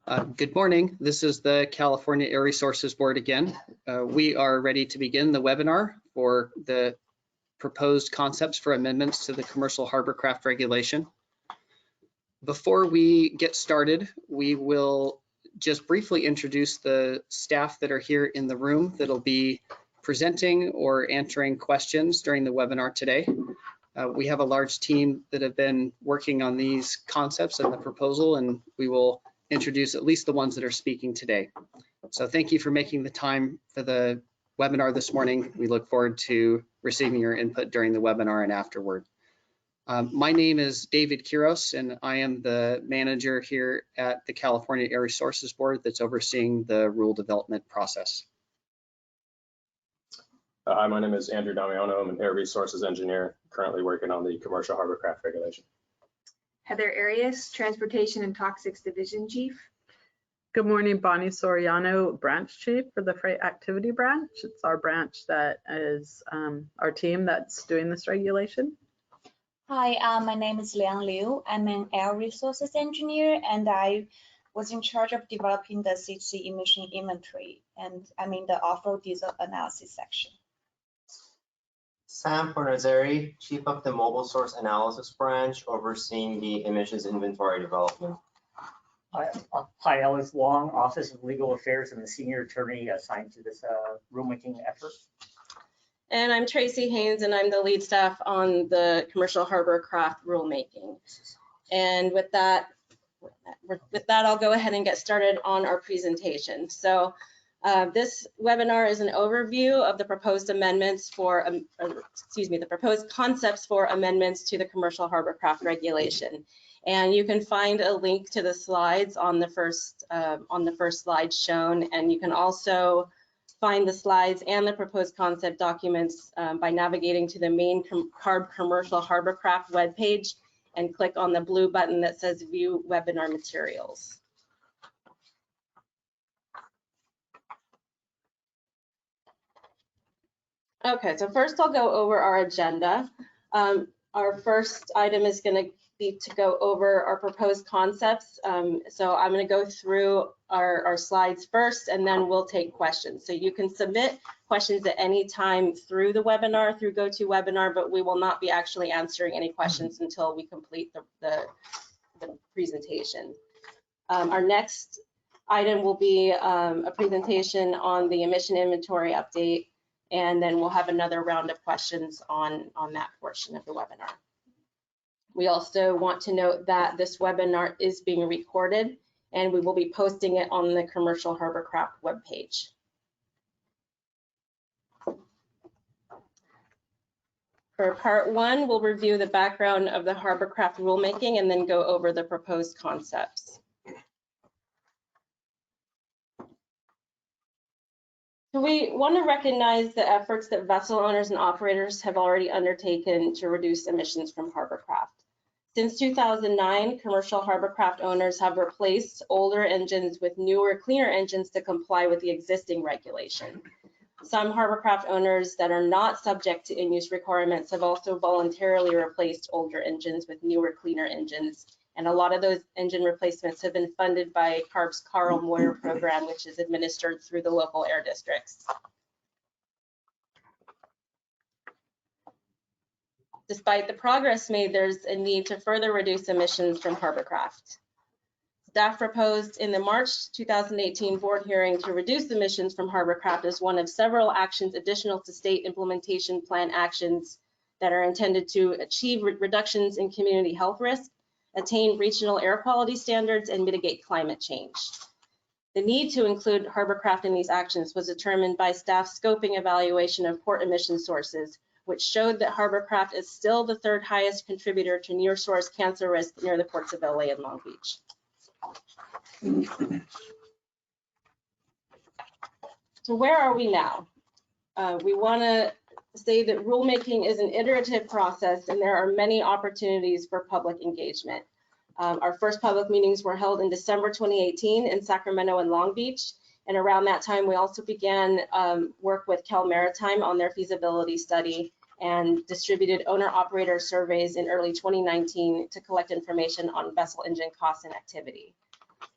Good morning. This is the California Air Resources Board again. We are ready to begin the webinar for the proposed concepts for amendments to the Commercial Harborcraft Regulation. Before we get started, we will just briefly introduce the staff that are here in the room that'll be presenting or answering questions during the webinar today. We have a large team that have been working on these concepts and the proposal, and we will introduce at least the ones that are speaking today. So thank you for making the time for the webinar this morning. We look forward to receiving your input during the webinar and afterward. My name is David Quiros, and I am the manager here at the California Air Resources Board that's overseeing the rule development process. Hi, my name is Andrew Damiano. I'm an air resources engineer currently working on the Commercial Harborcraft Regulation. Heather Arias, Transportation and Toxics Division Chief. Good morning, Bonnie Soriano, Branch Chief for the Freight Activity Branch. It's our branch that is our team that's doing this regulation. Hi, my name is Liang Liu. I'm an air resources engineer, and I was in charge of developing the CC emission inventory, and I'm in the off-road diesel analysis section. Sam Fornazzari, Chief of the Mobile Source Analysis Branch, overseeing the emissions inventory development. Hi, Ellis Wong, Office of Legal Affairs, and the Senior Attorney assigned to this rulemaking effort. And I'm Tracy Haynes, and I'm the lead staff on the Commercial Harborcraft rulemaking. And with that, I'll go ahead and get started on our presentation. So this webinar is an overview of the proposed amendments for, the proposed concepts for amendments to the Commercial Harborcraft Regulation. And you can find a link to the slides on the first slide shown, and you can also find the slides and the proposed concept documents by navigating to the main Commercial Harborcraft webpage and click on the blue button that says View Webinar Materials. Okay, so first I'll go over our agenda. Our first item is going to be to go over our proposed concepts. So I'm going to go through our slides first, and then we'll take questions. So you can submit questions at any time through the webinar, through GoToWebinar, but we will not be actually answering any questions until we complete the presentation. Our next item will be a presentation on the emission inventory update, and then we'll have another round of questions on that portion of the webinar. We also want to note that this webinar is being recorded, and we will be posting it on the Commercial Harborcraft webpage. For part one, we'll review the background of the Harborcraft rulemaking and then go over the proposed concepts. So we want to recognize the efforts that vessel owners and operators have already undertaken to reduce emissions from harborcraft. Since 2009, commercial harborcraft owners have replaced older engines with newer, cleaner engines to comply with the existing regulation. Some harborcraft owners that are not subject to in-use requirements have also voluntarily replaced older engines with newer, cleaner engines. And a lot of those engine replacements have been funded by CARB's Carl Moyer program, which is administered through the local air districts. Despite the progress made, there's a need to further reduce emissions from harborcraft. Staff proposed in the March 2018 board hearing to reduce emissions from harborcraft as one of several actions additional to state implementation plan actions that are intended to achieve reductions in community health risk, attain regional air quality standards, and mitigate climate change. The need to include harborcraft in these actions was determined by staff's scoping evaluation of port emission sources, which showed that harborcraft is still the third highest contributor to near source cancer risk near the ports of LA and Long Beach. So where are we now? We want to say that rulemaking is an iterative process, and there are many opportunities for public engagement. Our first public meetings were held in December 2018 in Sacramento and Long Beach. And around that time, we also began work with Cal Maritime on their feasibility study and distributed owner-operator surveys in early 2019 to collect information on vessel engine costs and activity.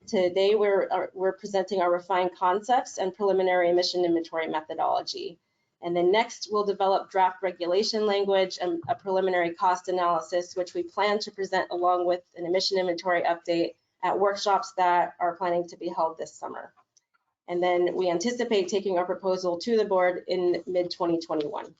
Today, we're presenting our refined concepts and preliminary emission inventory methodology. And then next, we'll develop draft regulation language and a preliminary cost analysis, which we plan to present along with an emission inventory update at workshops that are planning to be held this summer. And then we anticipate taking our proposal to the board in mid-2021.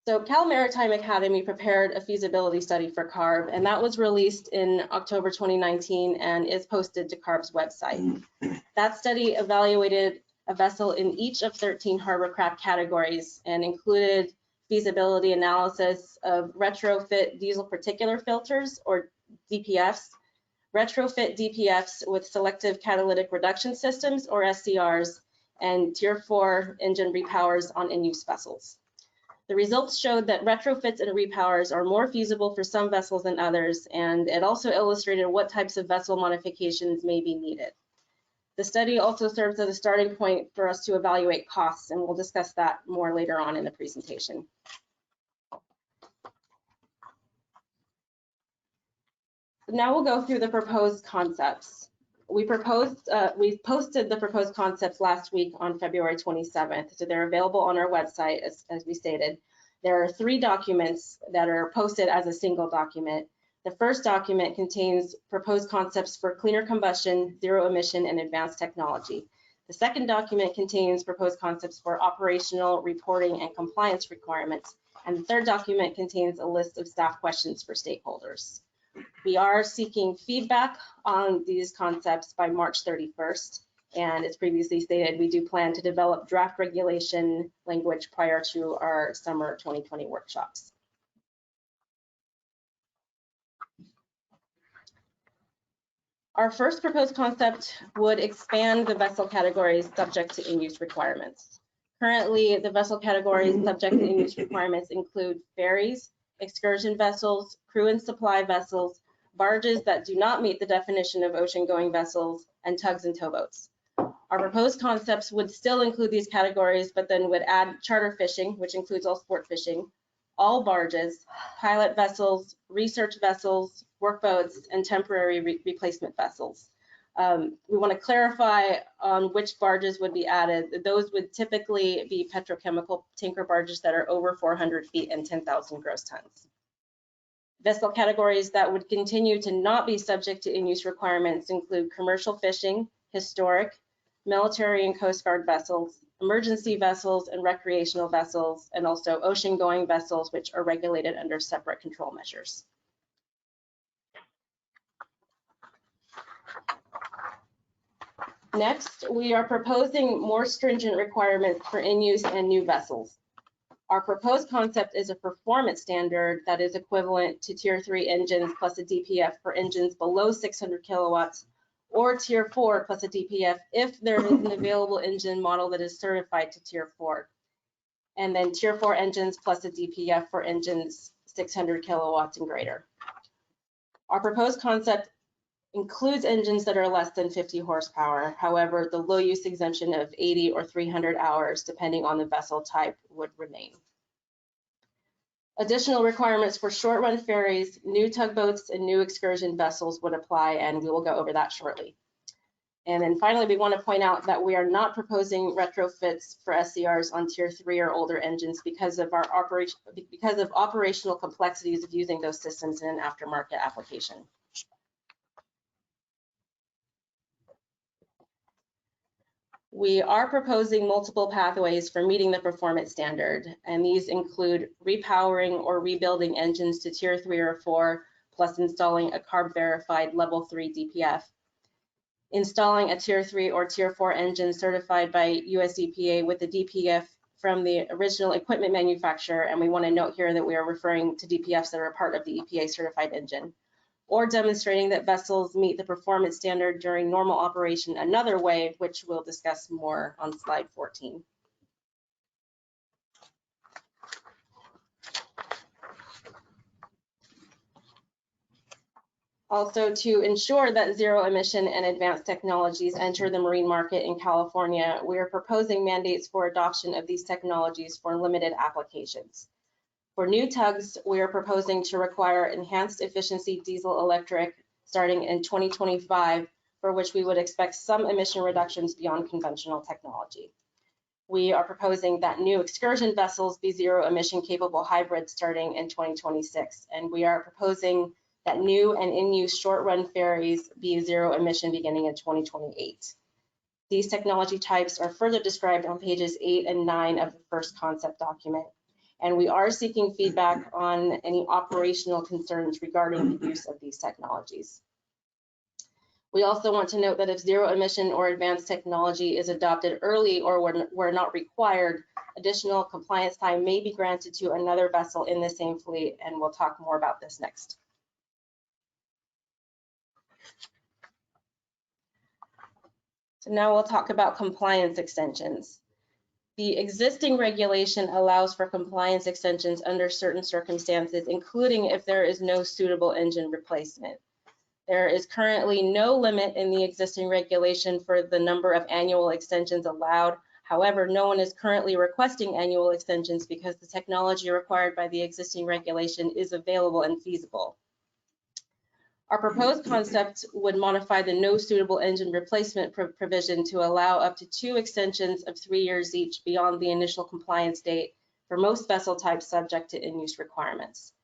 So Cal Maritime Academy prepared a feasibility study for CARB, and that was released in October 2019 and is posted to CARB's website. That study evaluated a vessel in each of 13 hovercraft categories and included feasibility analysis of retrofit diesel particulate filters, or DPFs, retrofit DPFs with selective catalytic reduction systems, or SCRs, and Tier 4 engine repowers on in-use vessels. The results showed that retrofits and repowers are more feasible for some vessels than others, and it also illustrated what types of vessel modifications may be needed. The study also serves as a starting point for us to evaluate costs, and we'll discuss that more later on in the presentation. Now we'll go through the proposed concepts. We posted the proposed concepts last week on February 27th, so they're available on our website, as we stated. There are 3 documents that are posted as a single document. The first document contains proposed concepts for cleaner combustion, zero emission, and advanced technology. The second document contains proposed concepts for operational, reporting, and compliance requirements. And the third document contains a list of staff questions for stakeholders. We are seeking feedback on these concepts by March 31st. And as previously stated, we do plan to develop draft regulation language prior to our summer 2020 workshops. Our first proposed concept would expand the vessel categories subject to in-use requirements. Currently, the vessel categories subject to in-use requirements include ferries, excursion vessels, crew and supply vessels, barges that do not meet the definition of ocean-going vessels, and tugs and towboats. Our proposed concepts would still include these categories, but then would add charter fishing, which includes all sport fishing, all barges, pilot vessels, research vessels, workboats, and temporary replacement vessels. We want to clarify on which barges would be added. Those would typically be petrochemical tanker barges that are over 400 feet and 10,000 gross tons. Vessel categories that would continue to not be subject to in-use requirements include commercial fishing, historic, military and Coast Guard vessels, emergency vessels and recreational vessels, and also ocean-going vessels, which are regulated under separate control measures. Next, we are proposing more stringent requirements for in-use and new vessels. Our proposed concept is a performance standard that is equivalent to Tier 3 engines plus a DPF for engines below 600 kilowatts, or Tier 4 plus a DPF if there is an available engine model that is certified to Tier 4. And then Tier 4 engines plus a DPF for engines 600 kilowatts and greater. Our proposed concept includes engines that are less than 50 horsepower. However, the low use exemption of 80 or 300 hours, depending on the vessel type, would remain. Additional requirements for short run ferries, new tugboats, and new excursion vessels would apply, and we will go over that shortly. And then finally, we want to point out that we are not proposing retrofits for SCRs on Tier 3 or older engines because of operational complexities of using those systems in an aftermarket application. We are proposing multiple pathways for meeting the performance standard, and these include repowering or rebuilding engines to Tier 3 or 4, plus installing a CARB-verified Level 3 DPF, installing a Tier 3 or Tier 4 engine certified by US EPA with a DPF from the original equipment manufacturer, and we want to note here that we are referring to DPFs that are part of the EPA certified engine, or demonstrating that vessels meet the performance standard during normal operation another way, which we'll discuss more on slide 14. Also, to ensure that zero emission and advanced technologies enter the marine market in California, we are proposing mandates for adoption of these technologies for limited applications. For new tugs, we are proposing to require enhanced efficiency diesel electric starting in 2025, for which we would expect some emission reductions beyond conventional technology. We are proposing that new excursion vessels be zero emission capable hybrids starting in 2026. And we are proposing that new and in-use short-run ferries be zero emission beginning in 2028. These technology types are further described on pages 8 and 9 of the first concept document. And we are seeking feedback on any operational concerns regarding the use of these technologies. We also want to note that if zero emission or advanced technology is adopted early or were not required, additional compliance time may be granted to another vessel in the same fleet, and we'll talk more about this next. So now we'll talk about compliance extensions. The existing regulation allows for compliance extensions under certain circumstances, including if there is no suitable engine replacement. There is currently no limit in the existing regulation for the number of annual extensions allowed. However, no one is currently requesting annual extensions because the technology required by the existing regulation is available and feasible. Our proposed concept would modify the no suitable engine replacement provision to allow up to 2 extensions of 3 years each beyond the initial compliance date for most vessel types subject to in-use requirements.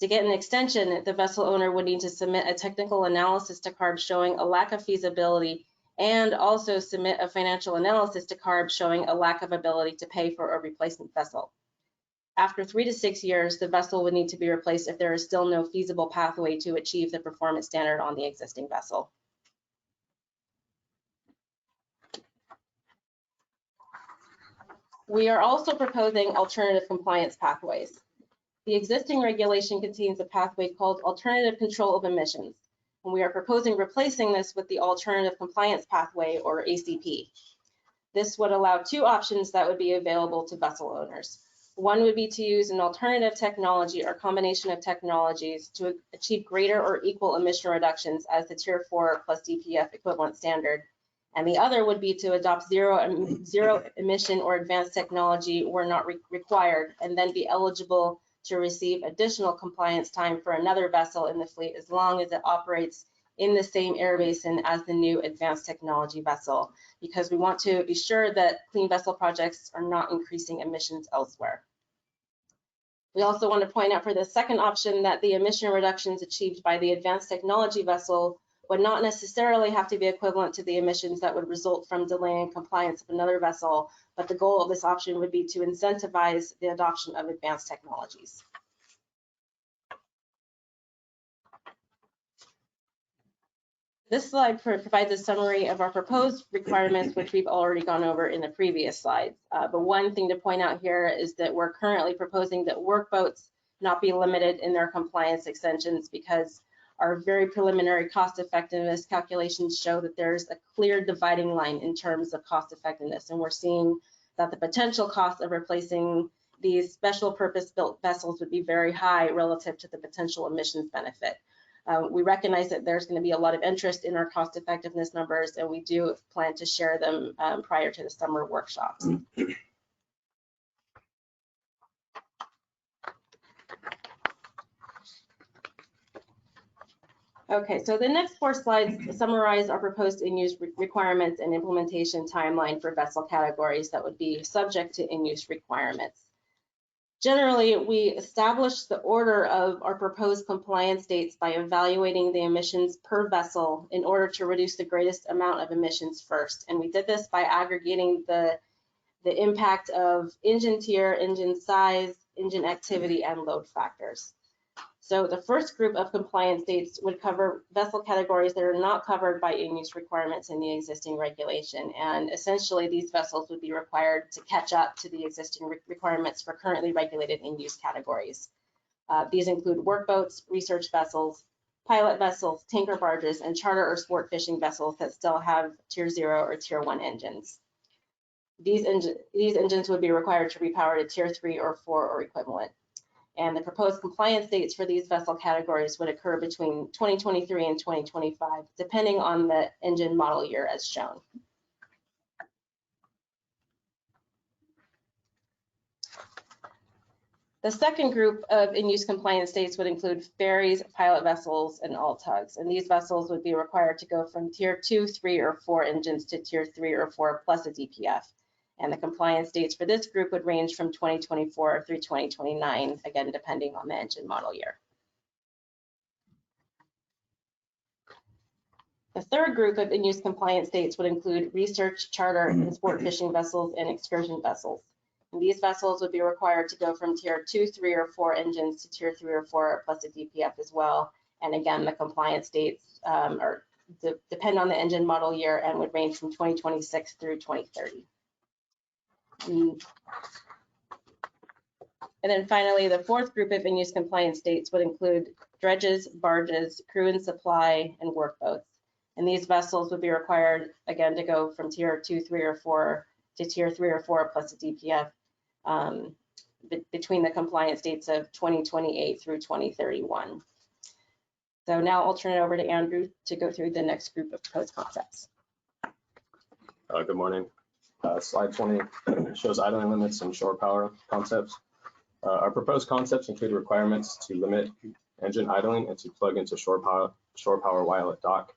To get an extension, the vessel owner would need to submit a technical analysis to CARB showing a lack of feasibility and also submit a financial analysis to CARB showing a lack of ability to pay for a replacement vessel. After 3 to 6 years, the vessel would need to be replaced if there is still no feasible pathway to achieve the performance standard on the existing vessel. We are also proposing alternative compliance pathways. The existing regulation contains a pathway called Alternative Control of Emissions, and we are proposing replacing this with the Alternative Compliance Pathway, or ACP. This would allow 2 options that would be available to vessel owners. One would be to use an alternative technology or combination of technologies to achieve greater or equal emission reductions as the Tier 4 plus DPF equivalent standard. And the other would be to adopt zero emission or advanced technology where not required, and then be eligible to receive additional compliance time for another vessel in the fleet as long as it operates in the same air basin as the new advanced technology vessel, because we want to be sure that clean vessel projects are not increasing emissions elsewhere. We also want to point out for the second option that the emission reductions achieved by the advanced technology vessel would not necessarily have to be equivalent to the emissions that would result from delaying compliance of another vessel, but the goal of this option would be to incentivize the adoption of advanced technologies. This slide provides a summary of our proposed requirements, which we've already gone over in the previous slides. But one thing to point out here is that we're currently proposing that workboats not be limited in their compliance extensions because our very preliminary cost effectiveness calculations show that there's a clear dividing line in terms of cost effectiveness. And we're seeing that the potential cost of replacing these special purpose built vessels would be very high relative to the potential emissions benefit. We recognize that there's going to be a lot of interest in our cost effectiveness numbers, and we do plan to share them prior to the summer workshops. Okay, so the next 4 slides summarize our proposed in-use requirements and implementation timeline for vessel categories that would be subject to in-use requirements. Generally, we establish the order of our proposed compliance dates by evaluating the emissions per vessel in order to reduce the greatest amount of emissions first. And we did this by aggregating the impact of engine tier, engine size, engine activity, and load factors. So the first group of compliance dates would cover vessel categories that are not covered by in-use requirements in the existing regulation. And essentially, these vessels would be required to catch up to the existing requirements for currently regulated in-use categories. These include workboats, research vessels, pilot vessels, tanker barges, and charter or sport fishing vessels that still have Tier 0 or Tier 1 engines. These engines would be required to repower to Tier 3 or 4 or equivalent. And the proposed compliance dates for these vessel categories would occur between 2023 and 2025, depending on the engine model year as shown. The second group of in-use compliant states would include ferries, pilot vessels, and all tugs. And these vessels would be required to go from tier 2, 3, or 4 engines to tier 3 or 4 plus a DPF. And the compliance dates for this group would range from 2024 through 2029, again, depending on the engine model year. The third group of in-use compliant states would include research, charter, and sport fishing vessels and excursion vessels. And these vessels would be required to go from tier 2, 3, or 4 engines to tier 3 or 4 plus a DPF as well. And again, the compliance dates depend on the engine model year and would range from 2026 through 2030. And then finally, the fourth group of in-use compliant states would include dredges, barges, crew and supply, and workboats. And these vessels would be required, again, to go from tier 2, 3, or 4 to tier 3 or 4 plus a DPF between the compliance dates of 2028 through 2031. So now I'll turn it over to Andrew to go through the next group of proposed concepts. Good morning. Slide 20 shows idling limits and shore power concepts. Our proposed concepts include requirements to limit engine idling and to plug into shore power while at dock.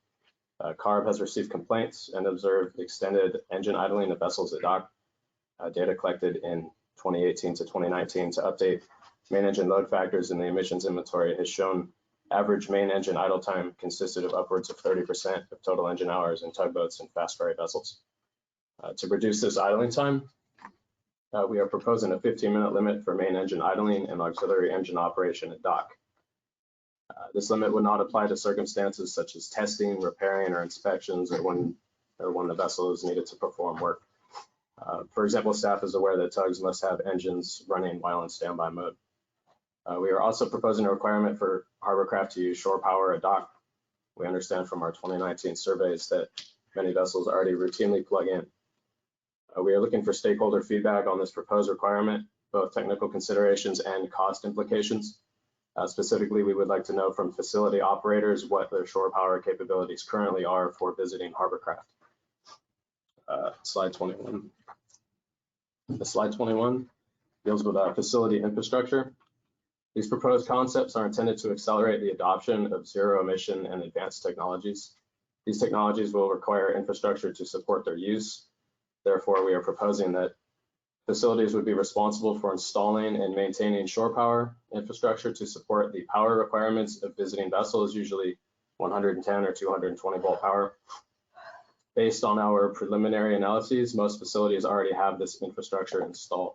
CARB has received complaints and observed extended engine idling of vessels at dock. Data collected in 2018 to 2019 to update main engine load factors in the emissions inventory has shown average main engine idle time consisted of upwards of 30% of total engine hours in tugboats and fast ferry vessels. To reduce this idling time, we are proposing a 15-minute limit for main engine idling and auxiliary engine operation at dock. This limit would not apply to circumstances such as testing, repairing, or inspections, or when the vessel is needed to perform work. For example, staff is aware that tugs must have engines running while in standby mode. We are also proposing a requirement for hovercraft to use shore power at dock. We understand from our 2019 surveys that many vessels already routinely plug in. We are looking for stakeholder feedback on this proposed requirement, both technical considerations and cost implications. Specifically, we would like to know from facility operators what their shore power capabilities currently are for visiting hovercraft. Slide 21. Slide 21 deals with facility infrastructure. These proposed concepts are intended to accelerate the adoption of zero emission and advanced technologies. These technologies will require infrastructure to support their use. Therefore, we are proposing that facilities would be responsible for installing and maintaining shore power infrastructure to support the power requirements of visiting vessels, usually 110 or 220 volt power. Based on our preliminary analyses, most facilities already have this infrastructure installed.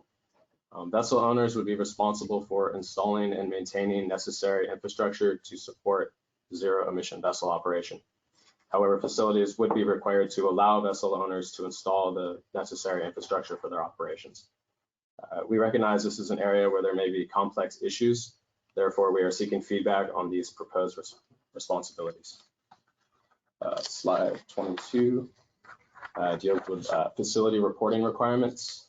Vessel owners would be responsible for installing and maintaining necessary infrastructure to support zero emission vessel operation. However, facilities would be required to allow vessel owners to install the necessary infrastructure for their operations. We recognize this is an area where there may be complex issues. Therefore, we are seeking feedback on these proposed responsibilities. Slide 22 deals with facility reporting requirements.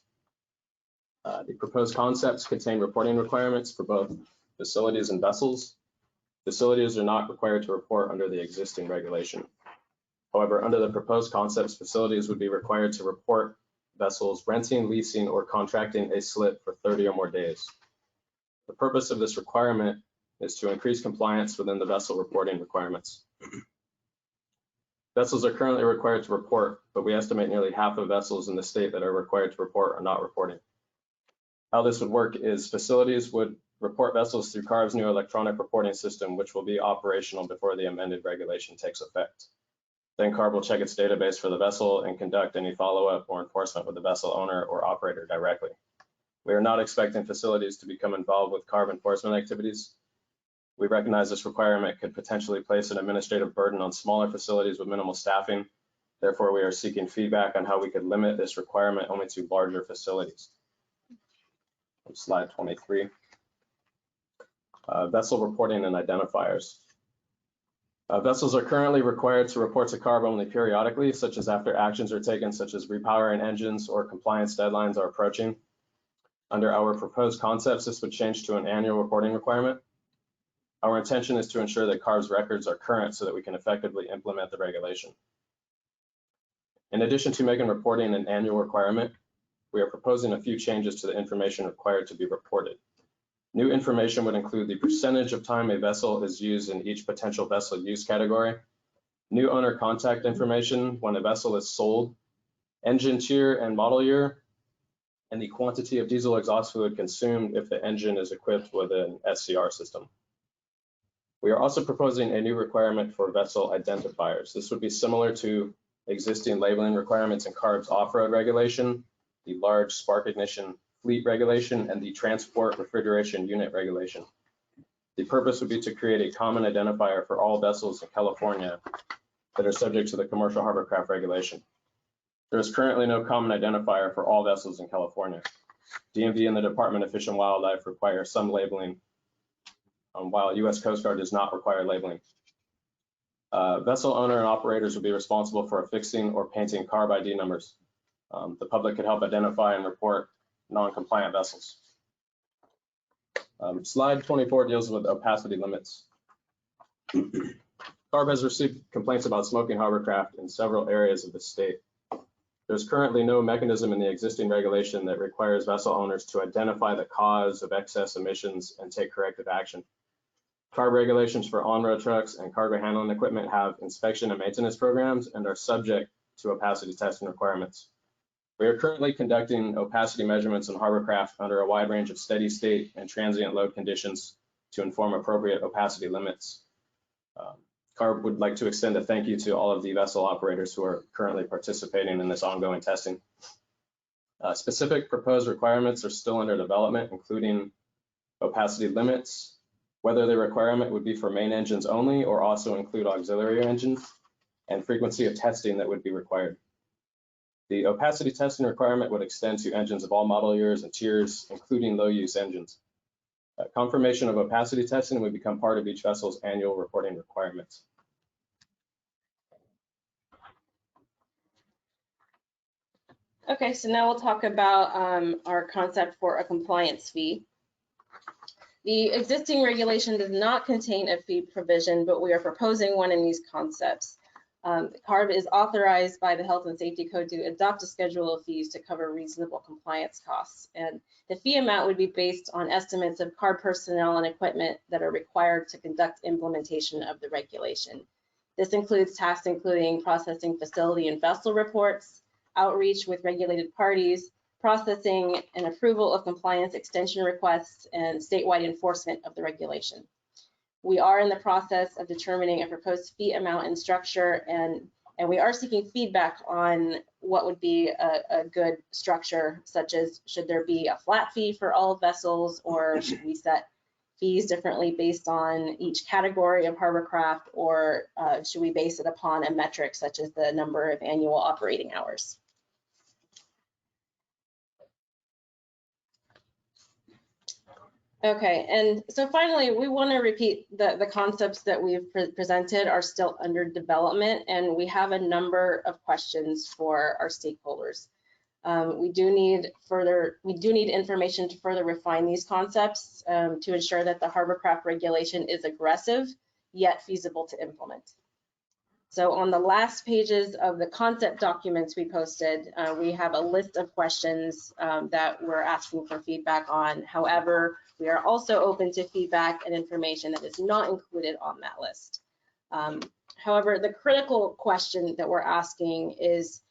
The proposed concepts contain reporting requirements for both facilities and vessels. Facilities are not required to report under the existing regulation. However, under the proposed concepts, facilities would be required to report vessels renting, leasing, or contracting a slip for 30 or more days. The purpose of this requirement is to increase compliance within the vessel reporting requirements. Vessels are currently required to report, but we estimate nearly half of vessels in the state that are required to report are not reporting. How this would work is facilities would report vessels through CARB's new electronic reporting system, which will be operational before the amended regulation takes effect. Then CARB will check its database for the vessel and conduct any follow-up or enforcement with the vessel owner or operator directly. We are not expecting facilities to become involved with CARB enforcement activities. We recognize this requirement could potentially place an administrative burden on smaller facilities with minimal staffing. Therefore, we are seeking feedback on how we could limit this requirement only to larger facilities. Slide 23. Vessel reporting and identifiers. Vessels are currently required to report to CARB only periodically, such as after actions are taken, such as repowering engines or compliance deadlines are approaching. Under our proposed concepts, this would change to an annual reporting requirement. Our intention is to ensure that CARB's records are current so that we can effectively implement the regulation. In addition to making reporting an annual requirement, we are proposing a few changes to the information required to be reported. New information would include the percentage of time a vessel is used in each potential vessel use category, new owner contact information when a vessel is sold, engine tier and model year, and the quantity of diesel exhaust fluid consumed if the engine is equipped with an SCR system. We are also proposing a new requirement for vessel identifiers. This would be similar to existing labeling requirements in CARB's off-road regulation, the large spark ignition fleet regulation, and the transport refrigeration unit regulation. The purpose would be to create a common identifier for all vessels in California that are subject to the commercial hovercraft regulation. There is currently no common identifier for all vessels in California. DMV and the Department of Fish and Wildlife require some labeling, while U.S. Coast Guard does not require labeling. Vessel owner and operators would be responsible for affixing or painting CARB ID numbers. The public could help identify and report non-compliant vessels. Slide 24 deals with opacity limits. CARB has received complaints about smoking hovercraft in several areas of the state. There's currently no mechanism in the existing regulation that requires vessel owners to identify the cause of excess emissions and take corrective action. CARB regulations for on-road trucks and cargo handling equipment have inspection and maintenance programs and are subject to opacity testing requirements. We are currently conducting opacity measurements on hovercraft under a wide range of steady state and transient load conditions to inform appropriate opacity limits. CARB would like to extend a thank you to all of the vessel operators who are currently participating in this ongoing testing. Specific proposed requirements are still under development, including opacity limits, whether the requirement would be for main engines only or also include auxiliary engines, and frequency of testing that would be required. The opacity testing requirement would extend to engines of all model years and tiers, including low-use engines. Confirmation of opacity testing would become part of each vessel's annual reporting requirements. Okay, so now we'll talk about our concept for a compliance fee. The existing regulation does not contain a fee provision, but we are proposing one in these concepts. CARB is authorized by the Health and Safety Code to adopt a schedule of fees to cover reasonable compliance costs. And the fee amount would be based on estimates of CARB personnel and equipment that are required to conduct implementation of the regulation. This includes tasks including processing facility and vessel reports, outreach with regulated parties, processing and approval of compliance extension requests, and statewide enforcement of the regulation. We are in the process of determining a proposed fee amount and structure, and we are seeking feedback on what would be a good structure, such as should there be a flat fee for all vessels, or should we set fees differently based on each category of hovercraft, or should we base it upon a metric such as the number of annual operating hours? Okay, and so finally, we want to repeat the concepts that we've presented are still under development, and we have a number of questions for our stakeholders. We do need information to further refine these concepts to ensure that the hovercraft regulation is aggressive yet feasible to implement. So on the last pages of the concept documents we posted, we have a list of questions that we're asking for feedback on. However, we are also open to feedback and information that is not included on that list. However, the critical question that we're asking is,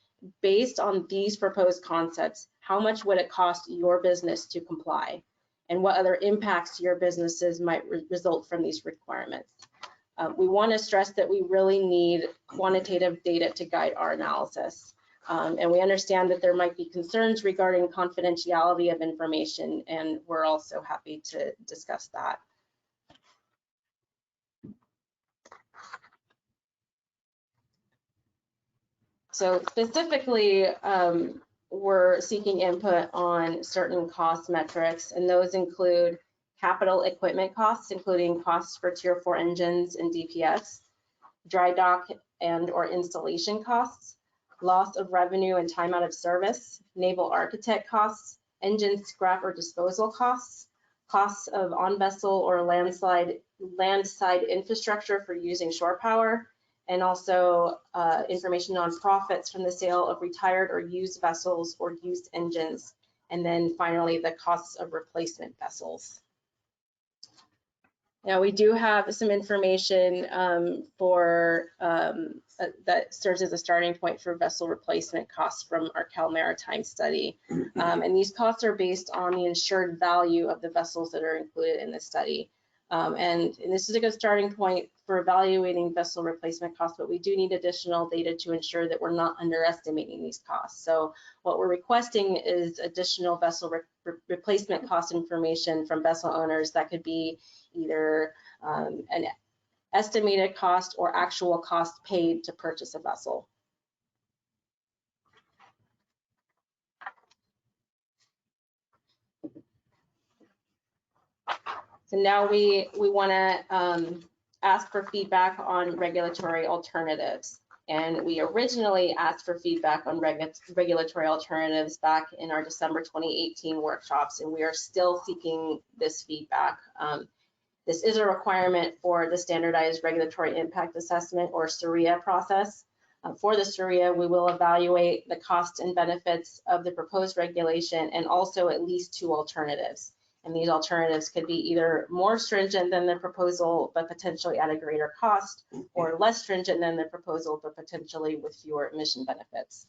based on these proposed concepts, how much would it cost your business to comply? And what other impacts to your businesses might result from these requirements? We want to stress that we really need quantitative data to guide our analysis. And we understand that there might be concerns regarding confidentiality of information, and we're also happy to discuss that. So specifically, we're seeking input on certain cost metrics, and those include capital equipment costs, including costs for Tier 4 engines and DPFs, dry dock and or installation costs, loss of revenue and time out of service, naval architect costs, engine scrap or disposal costs, costs of on-vessel or landside infrastructure for using shore power, and also information on profits from the sale of retired or used vessels or used engines, and then finally the costs of replacement vessels. Now, we do have some information that serves as a starting point for vessel replacement costs from our Cal Maritime study. And these costs are based on the insured value of the vessels that are included in the study. And this is a good starting point for evaluating vessel replacement costs, but we do need additional data to ensure that we're not underestimating these costs. So what we're requesting is additional vessel replacement cost information from vessel owners that could be either an estimated cost or actual cost paid to purchase a vessel. So now we want to ask for feedback on regulatory alternatives. And we originally asked for feedback on regulatory alternatives back in our December 2018 workshops, and we are still seeking this feedback. This is a requirement for the Standardized Regulatory Impact Assessment, or SRIA process. For the SRIA, we will evaluate the costs and benefits of the proposed regulation and also at least 2 alternatives. And these alternatives could be either more stringent than the proposal, but potentially at a greater cost, or less stringent than the proposal, but potentially with fewer emission benefits.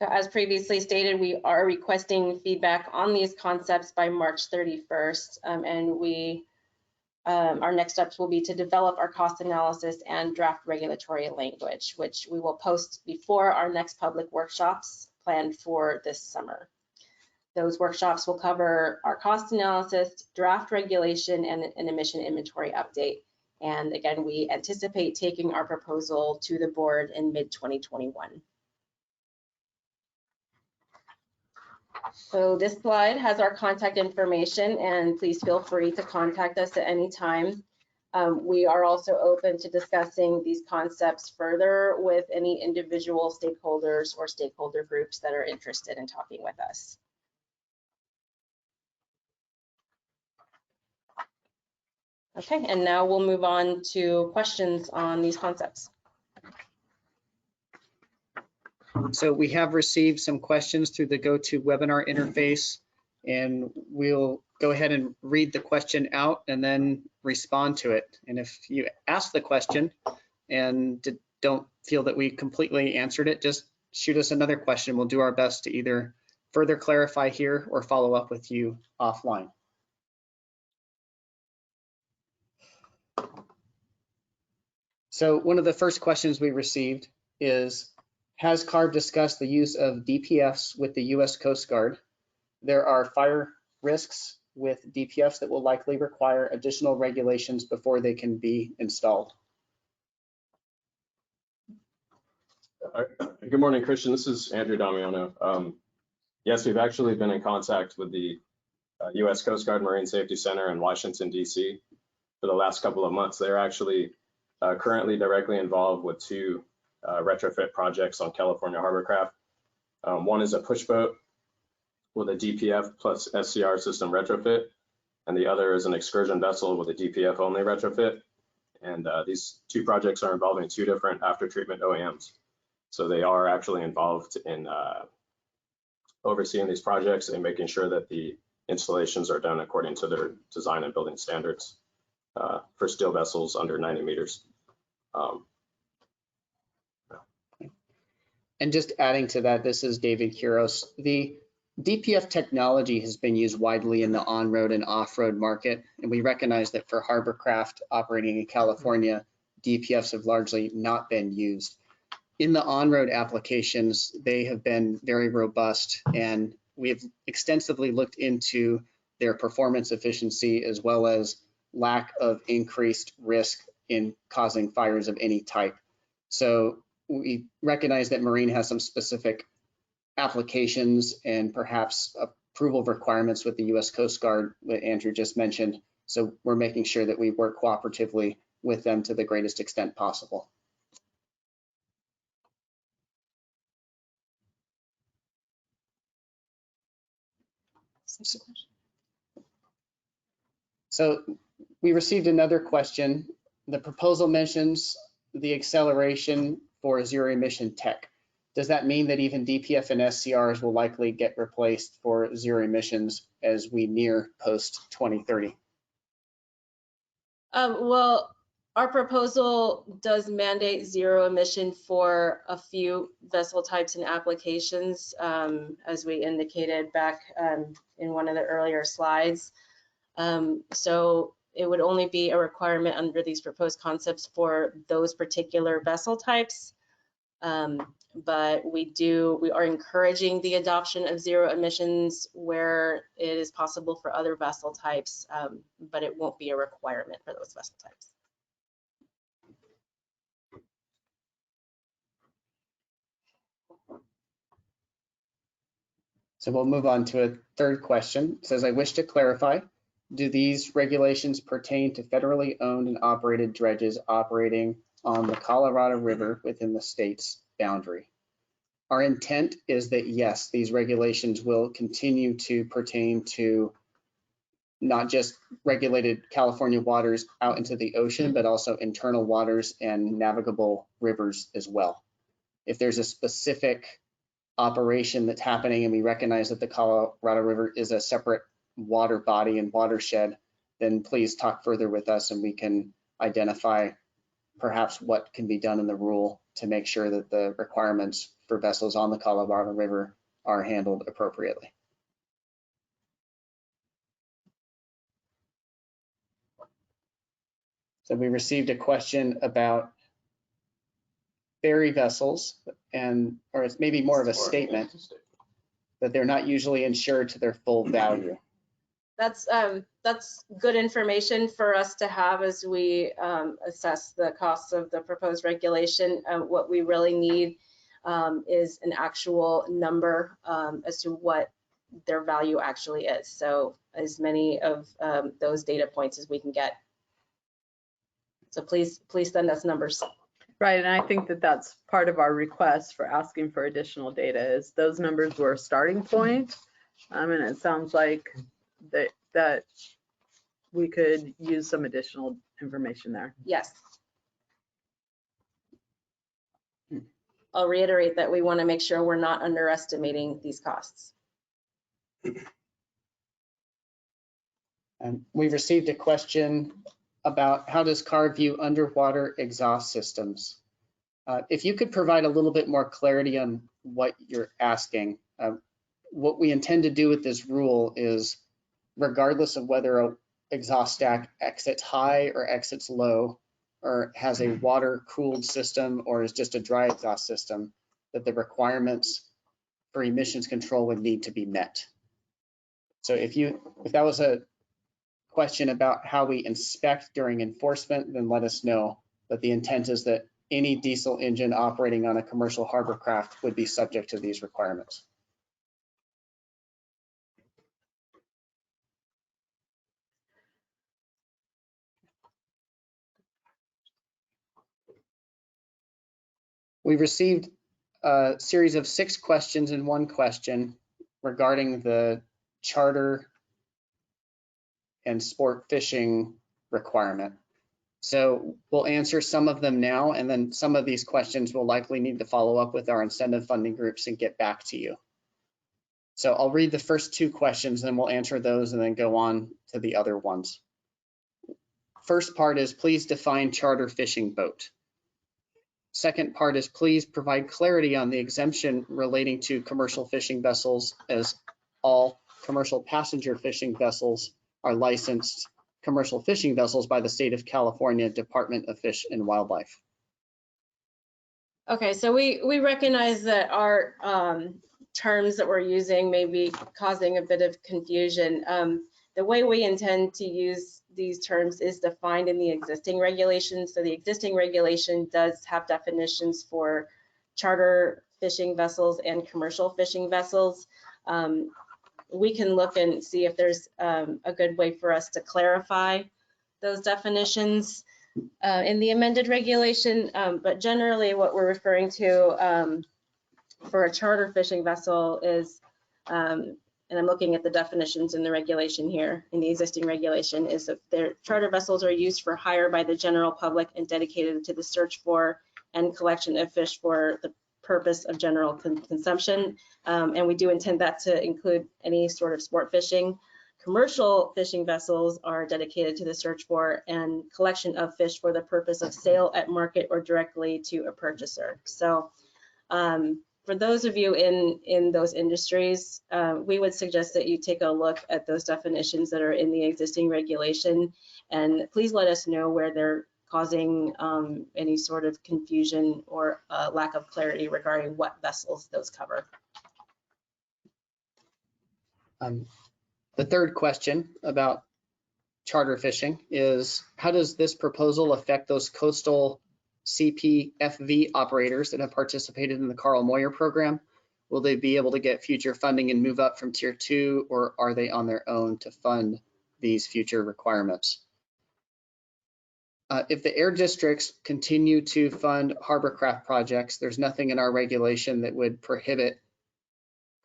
So as previously stated, we are requesting feedback on these concepts by March 31st, and our next steps will be to develop our cost analysis and draft regulatory language, which we will post before our next public workshops planned for this summer. Those workshops will cover our cost analysis, draft regulation, and an emission inventory update. And again, we anticipate taking our proposal to the board in mid-2021. So this slide has our contact information, and please feel free to contact us at any time. We are also open to discussing these concepts further with any individual stakeholders or stakeholder groups that are interested in talking with us. Okay, and now we'll move on to questions on these concepts. So we have received some questions through the GoToWebinar interface, and we'll go ahead and read the question out and then respond to it. And if you ask the question and don't feel that we completely answered it, just shoot us another question. We'll do our best to either further clarify here or follow up with you offline. So one of the first questions we received is, has CARB discussed the use of DPFs with the U.S. Coast Guard? There are fire risks with DPFs that will likely require additional regulations before they can be installed. Good morning, Christian. This is Andrew Damiano. Yes, we've actually been in contact with the U.S. Coast Guard Marine Safety Center in Washington, D.C. for the last couple of months. They're actually currently directly involved with 2 retrofit projects on California hovercraft. One is a push boat with a DPF plus SCR system retrofit, and the other is an excursion vessel with a DPF only retrofit. And these 2 projects are involving 2 different after treatment OEMs. So they are actually involved in overseeing these projects and making sure that the installations are done according to their design and building standards for steel vessels under 90 meters. And just adding to that, this is David Quiros. The DPF technology has been used widely in the on-road and off-road market, and we recognize that for hovercraft operating in California, DPFs have largely not been used. In the on-road applications, they have been very robust, and we have extensively looked into their performance efficiency as well as lack of increased risk in causing fires of any type. So we recognize that Marine has some specific applications and perhaps approval requirements with the U.S. Coast Guard that Andrew just mentioned. So we're making sure that we work cooperatively with them to the greatest extent possible. So we received another question. The proposal mentions the acceleration for zero emission tech. Does that mean that even DPF and SCRs will likely get replaced for zero emissions as we near post 2030? Well, our proposal does mandate zero emission for a few vessel types and applications, as we indicated back in one of the earlier slides. So it would only be a requirement under these proposed concepts for those particular vessel types. But we are encouraging the adoption of zero emissions where it is possible for other vessel types, but it won't be a requirement for those vessel types. So we'll move on to a third question. It says, I wish to clarify, do these regulations pertain to federally owned and operated dredges operating on the Colorado River within the state's boundary? Our intent is that, yes, these regulations will continue to pertain to not just regulated California waters out into the ocean, but also internal waters and navigable rivers as well. If there's a specific operation that's happening and we recognize that the Colorado River is a separate water body and watershed, then please talk further with us and we can identify perhaps what can be done in the rule to make sure that the requirements for vessels on the Colorado River are handled appropriately. So we received a question about ferry vessels, or it's maybe more of a statement that they're not usually insured to their full value. That's good information for us to have as we assess the costs of the proposed regulation. What we really need is an actual number as to what their value actually is. So as many of those data points as we can get. So please send us numbers. Right, and I think that that's part of our request for asking for additional data is those numbers were a starting point. And it sounds like that we could use some additional information there. Yes. I'll reiterate that we want to make sure we're not underestimating these costs. We've received a question about how does CAR view underwater exhaust systems? If you could provide a little bit more clarity on what you're asking. What we intend to do with this rule is, regardless of whether an exhaust stack exits high or exits low, or has a water-cooled system or is just a dry exhaust system, that the requirements for emissions control would need to be met. So if that was a question about how we inspect during enforcement, then let us know. But the intent is that any diesel engine operating on a commercial harbor craft would be subject to these requirements. We received a series of 6 questions and 1 question regarding the charter and sport fishing requirement. So we'll answer some of them now, and then some of these questions we'll likely need to follow up with our incentive funding groups and get back to you. So I'll read the first 2 questions, then we'll answer those and then go on to the other ones. First part is, please define charter fishing boat. Second part is, please provide clarity on the exemption relating to commercial fishing vessels, as all commercial passenger fishing vessels are licensed commercial fishing vessels by the state of California Department of Fish and Wildlife. Okay, so we recognize that our terms that we're using may be causing a bit of confusion. The way we intend to use these terms is defined in the existing regulation. So the existing regulation does have definitions for charter fishing vessels and commercial fishing vessels. We can look and see if there's a good way for us to clarify those definitions in the amended regulation. But generally what we're referring to for a charter fishing vessel is, and I'm looking at the definitions in the regulation here, in the existing regulation, is that their charter vessels are used for hire by the general public and dedicated to the search for and collection of fish for the purpose of general consumption. And we do intend that to include any sort of sport fishing. Commercial fishing vessels are dedicated to the search for and collection of fish for the purpose of sale at market or directly to a purchaser. So for those of you in those industries, we would suggest that you take a look at those definitions that are in the existing regulation, and please let us know where they're causing any sort of confusion or lack of clarity regarding what vessels those cover. The third question about charter fishing is, how does this proposal affect those coastal CPFV operators that have participated in the Carl Moyer program? Will they be able to get future funding and move up from tier 2, or are they on their own to fund these future requirements? If the air districts continue to fund harborcraft projects, there's nothing in our regulation that would prohibit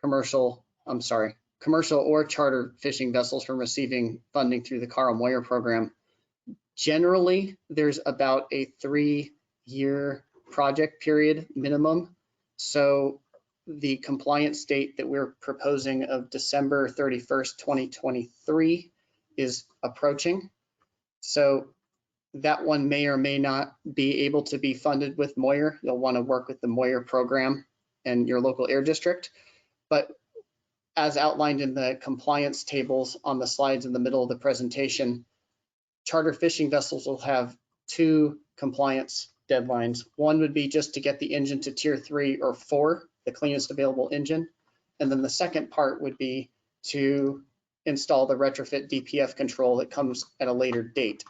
commercial or charter fishing vessels from receiving funding through the Carl Moyer program. Generally, there's about a 3-year project period minimum. So the compliance date that we're proposing of December 31st, 2023 is approaching. So that one may or may not be able to be funded with Moyer. You'll want to work with the Moyer program and your local air district. But as outlined in the compliance tables on the slides in the middle of the presentation, charter fishing vessels will have 2 compliance deadlines. One would be just to get the engine to tier 3 or 4, the cleanest available engine. And then the second part would be to install the retrofit DPF control that comes at a later date.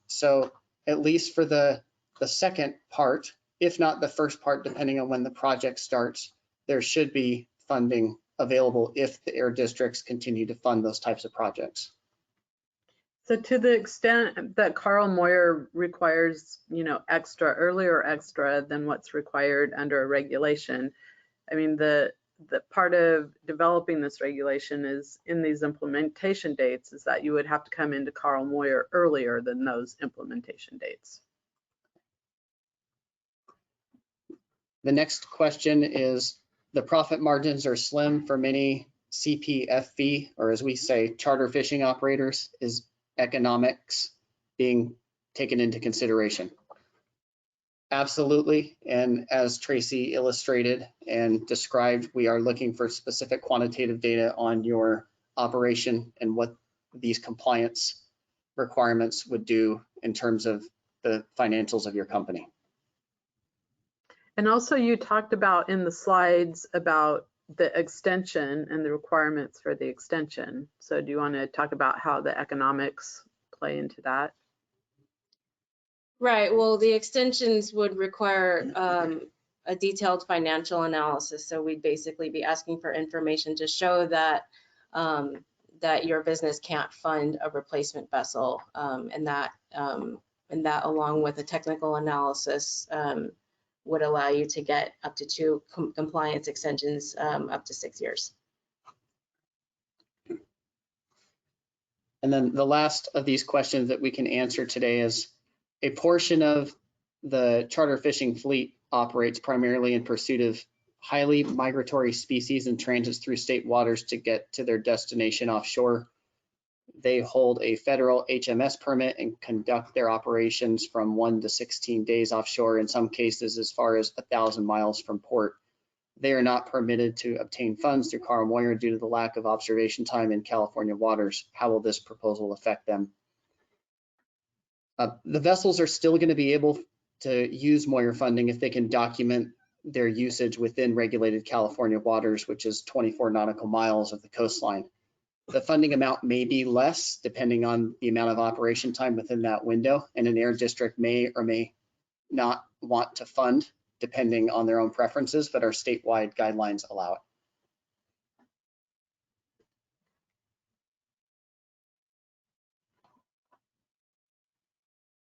So at least for the second part, if not the first part, depending on when the project starts, there should be funding available if the air districts continue to fund those types of projects. So to the extent that Carl Moyer requires, earlier extra than what's required under a regulation, I mean, the part of developing this regulation is in these implementation dates is that you would have to come into Carl Moyer earlier than those implementation dates. The next question is, the profit margins are slim for many CPFV, or as we say, charter fishing operators. Is economics being taken into consideration? Absolutely. And as Tracy illustrated and described, we are looking for specific quantitative data on your operation and what these compliance requirements would do in terms of the financials of your company. And also you talked about in the slides about the extension and the requirements for the extension. So do you want to talk about how the economics play into that? Right, well, the extensions would require a detailed financial analysis. So we'd basically be asking for information to show that that your business can't fund a replacement vessel, and that along with a technical analysis would allow you to get up to 2 compliance extensions up to 6 years. And then the last of these questions that we can answer today is, a portion of the charter fishing fleet operates primarily in pursuit of highly migratory species and transits through state waters to get to their destination offshore. They hold a federal HMS permit and conduct their operations from 1 to 16 days offshore, in some cases as far as 1,000 miles from port. They are not permitted to obtain funds through Carl Moyer due to the lack of observation time in California waters. How will this proposal affect them? The vessels are still going to be able to use Moyer funding if they can document their usage within regulated California waters, which is 24 nautical miles of the coastline. The funding amount may be less depending on the amount of operation time within that window, and an air district may or may not want to fund depending on their own preferences, but our statewide guidelines allow it.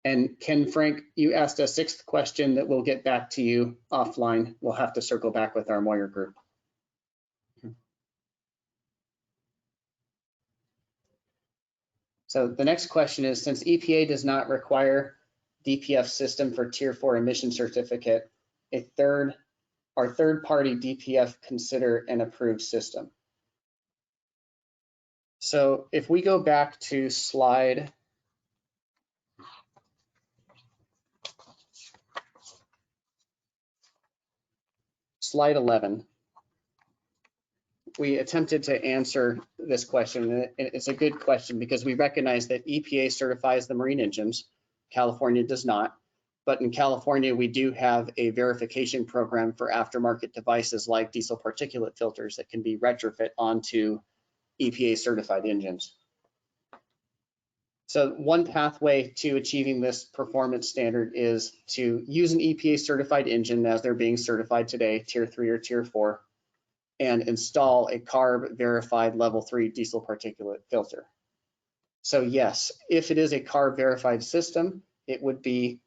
And Ken Frank, you asked a 6th question that we'll get back to you offline. We'll have to circle back with our Moyer group. So the next question is, since EPA does not require DPF system for Tier 4 emission certificate, a third our third-party DPF consider an approved system. So if we go back to slide 11, we attempted to answer this question. And it's a good question because we recognize that EPA certifies the marine engines. California does not. But in California, we do have a verification program for aftermarket devices like diesel particulate filters that can be retrofit onto EPA certified engines. So one pathway to achieving this performance standard is to use an EPA certified engine as they're being certified today, tier 3 or tier 4, and install a CARB verified level 3 diesel particulate filter. So yes, if it is a CARB verified system, it would be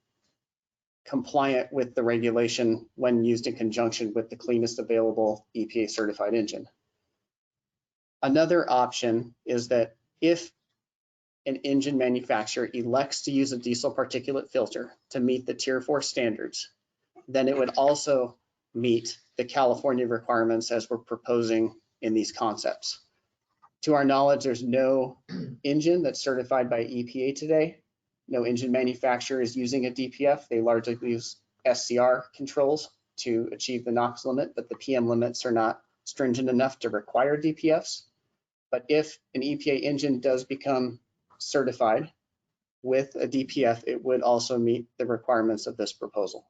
compliant with the regulation when used in conjunction with the cleanest available EPA certified engine. Another option is that if an engine manufacturer elects to use a diesel particulate filter to meet the tier 4 standards, then it would also meet the California requirements as we're proposing in these concepts. To our knowledge, there's no engine that's certified by EPA today. No engine manufacturer is using a DPF. They largely use SCR controls to achieve the NOx limit, but the PM limits are not stringent enough to require DPFs. But if an EPA engine does become certified with a DPF, it would also meet the requirements of this proposal.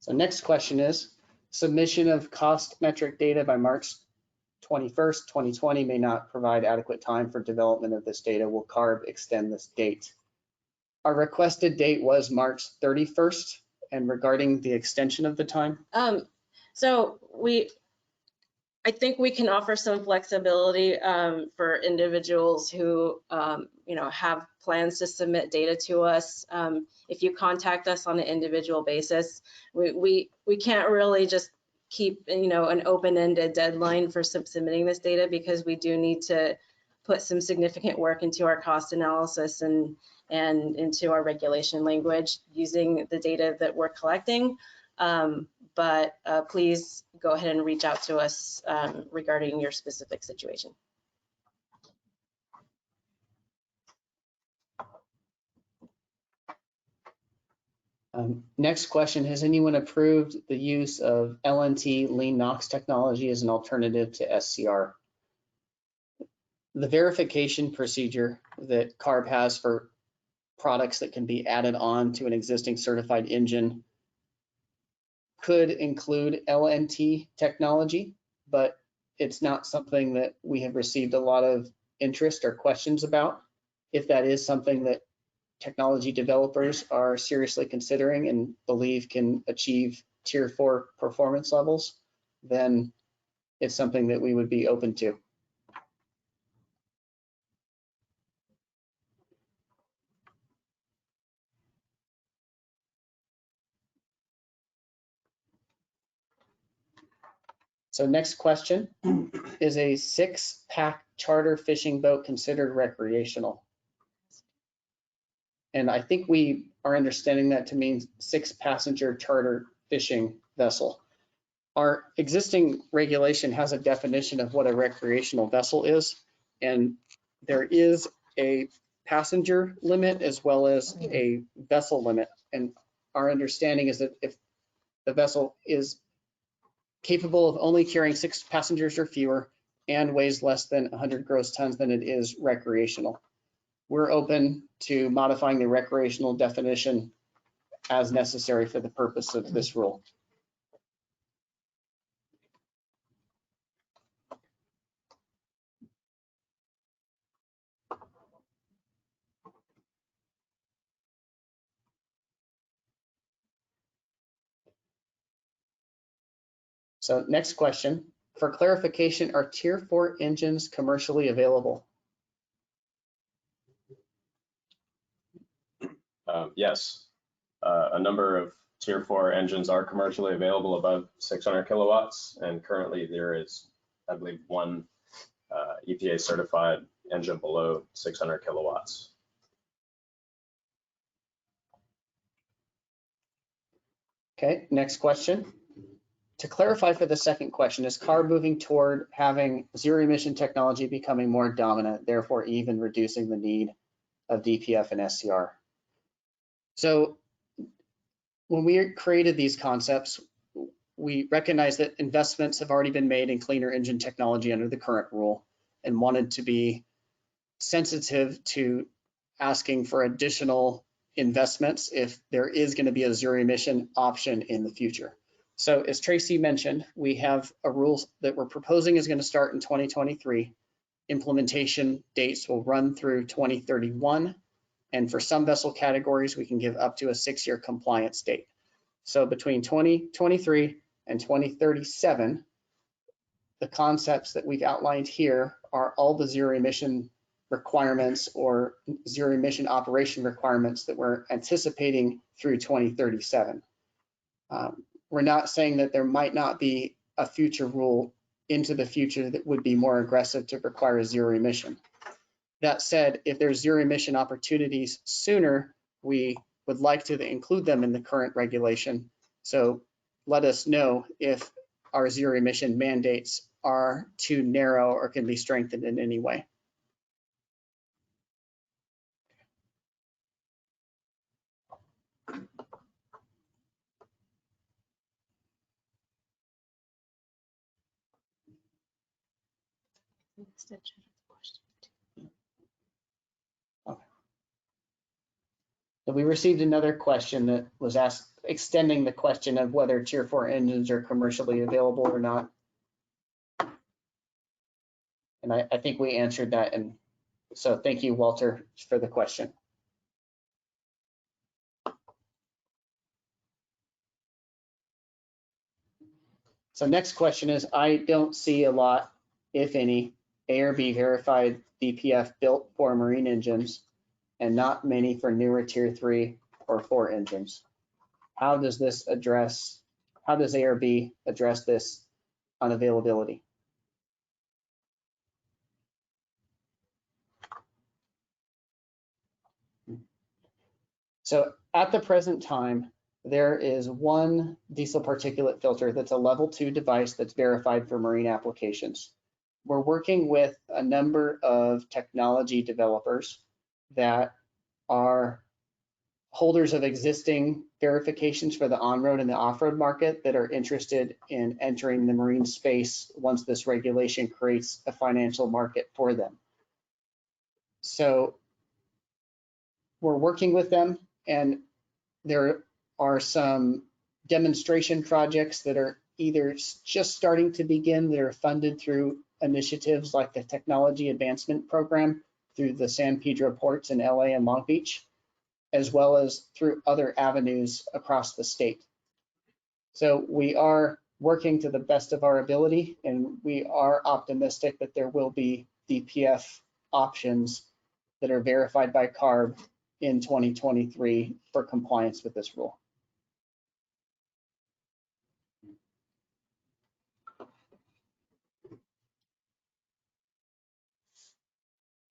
So next question is, submission of cost metric data by March 21st, 2020 may not provide adequate time for development of this data. Will CARB extend this date? Our requested date was March 31st, and regarding the extension of the time? So I think we can offer some flexibility for individuals who, have plans to submit data to us. If you contact us on an individual basis, we can't really just keep, an open-ended deadline for submitting this data, because we do need to put some significant work into our cost analysis and into our regulation language using the data that we're collecting. But please go ahead and reach out to us regarding your specific situation. Next question, has anyone approved the use of LNT lean NOx technology as an alternative to SCR? The verification procedure that CARB has for products that can be added on to an existing certified engine could include LNT technology, but it's not something that we have received a lot of interest or questions about. If that is something that technology developers are seriously considering and believe can achieve tier 4 performance levels, then it's something that we would be open to. So next question, is a 6-pack charter fishing boat considered recreational? And I think we are understanding that to mean 6-passenger charter fishing vessel. Our existing regulation has a definition of what a recreational vessel is, and there is a passenger limit as well as a vessel limit. And our understanding is that if the vessel is capable of only carrying 6 passengers or fewer and weighs less than 100 gross tons, then it is recreational. We're open to modifying the recreational definition as necessary for the purpose of this rule. So next question, for clarification, are tier 4 engines commercially available? Yes, a number of tier 4 engines are commercially available above 600 kilowatts, and currently there is, I believe, one EPA certified engine below 600 kilowatts. Okay, next question. To clarify for the second question, is CARB moving toward having zero emission technology becoming more dominant, therefore even reducing the need of DPF and SCR? So when we created these concepts, we recognized that investments have already been made in cleaner engine technology under the current rule and wanted to be sensitive to asking for additional investments if there is going to be a zero emission option in the future. So as Tracy mentioned, we have a rule that we're proposing is going to start in 2023. Implementation dates will run through 2031. And for some vessel categories, we can give up to a 6-year compliance date. So between 2023 and 2037, the concepts that we've outlined here are all the zero emission requirements or zero emission operation requirements that we're anticipating through 2037. We're not saying that there might not be a future rule into the future that would be more aggressive to require zero emission. That said, if there's zero emission opportunities sooner, we would like to include them in the current regulation. So let us know if our zero emission mandates are too narrow or can be strengthened in any way. So we received another question that was asked, extending the question of whether Tier 4 engines are commercially available or not. And I think we answered that. And so thank you, Walter, for the question. So next question is, I don't see a lot, if any, A or B verified DPF built for marine engines and not many for newer Tier 3 or 4 engines. How does A or B address this unavailability? So at the present time, there is one diesel particulate filter that's a level 2 device that's verified for marine applications. We're working with a number of technology developers that are holders of existing verifications for the on-road and the off-road market that are interested in entering the marine space once this regulation creates a financial market for them. So we're working with them, and there are some demonstration projects that are either just starting to begin that are funded through initiatives like the Technology Advancement Program through the San Pedro ports in LA and Long Beach, as well as through other avenues across the state. So we are working to the best of our ability, and we are optimistic that there will be DPF options that are verified by CARB in 2023 for compliance with this rule.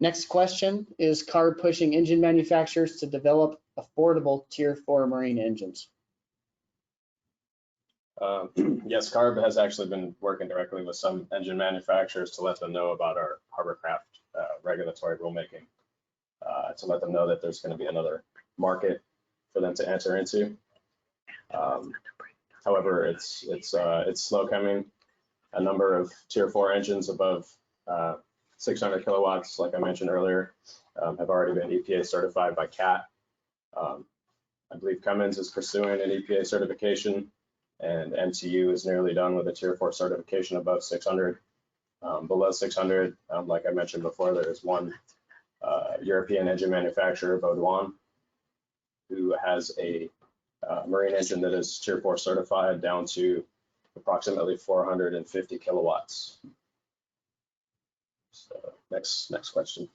Next question, is CARB pushing engine manufacturers to develop affordable Tier 4 marine engines? Yes, CARB has actually been working directly with some engine manufacturers to let them know about our hovercraft regulatory rulemaking, to let them know that there's going to be another market for them to enter into. However, it's slow coming. A number of Tier 4 engines above 600 kilowatts, like I mentioned earlier, have already been EPA certified by CAT. I believe Cummins is pursuing an EPA certification, and MTU is nearly done with a Tier 4 certification above 600. Below 600, like I mentioned before, there is one European engine manufacturer, Baudouin, who has a marine engine that is Tier 4 certified down to approximately 450 kilowatts. So next question.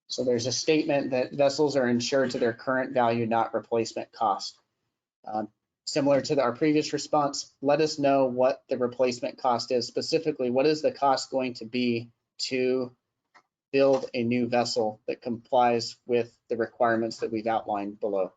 So there's a statement that vessels are insured to their current value, not replacement cost. similar to our previous response, let us know what the replacement cost is. Specifically, what is the cost going to be to build a new vessel that complies with the requirements that we've outlined below?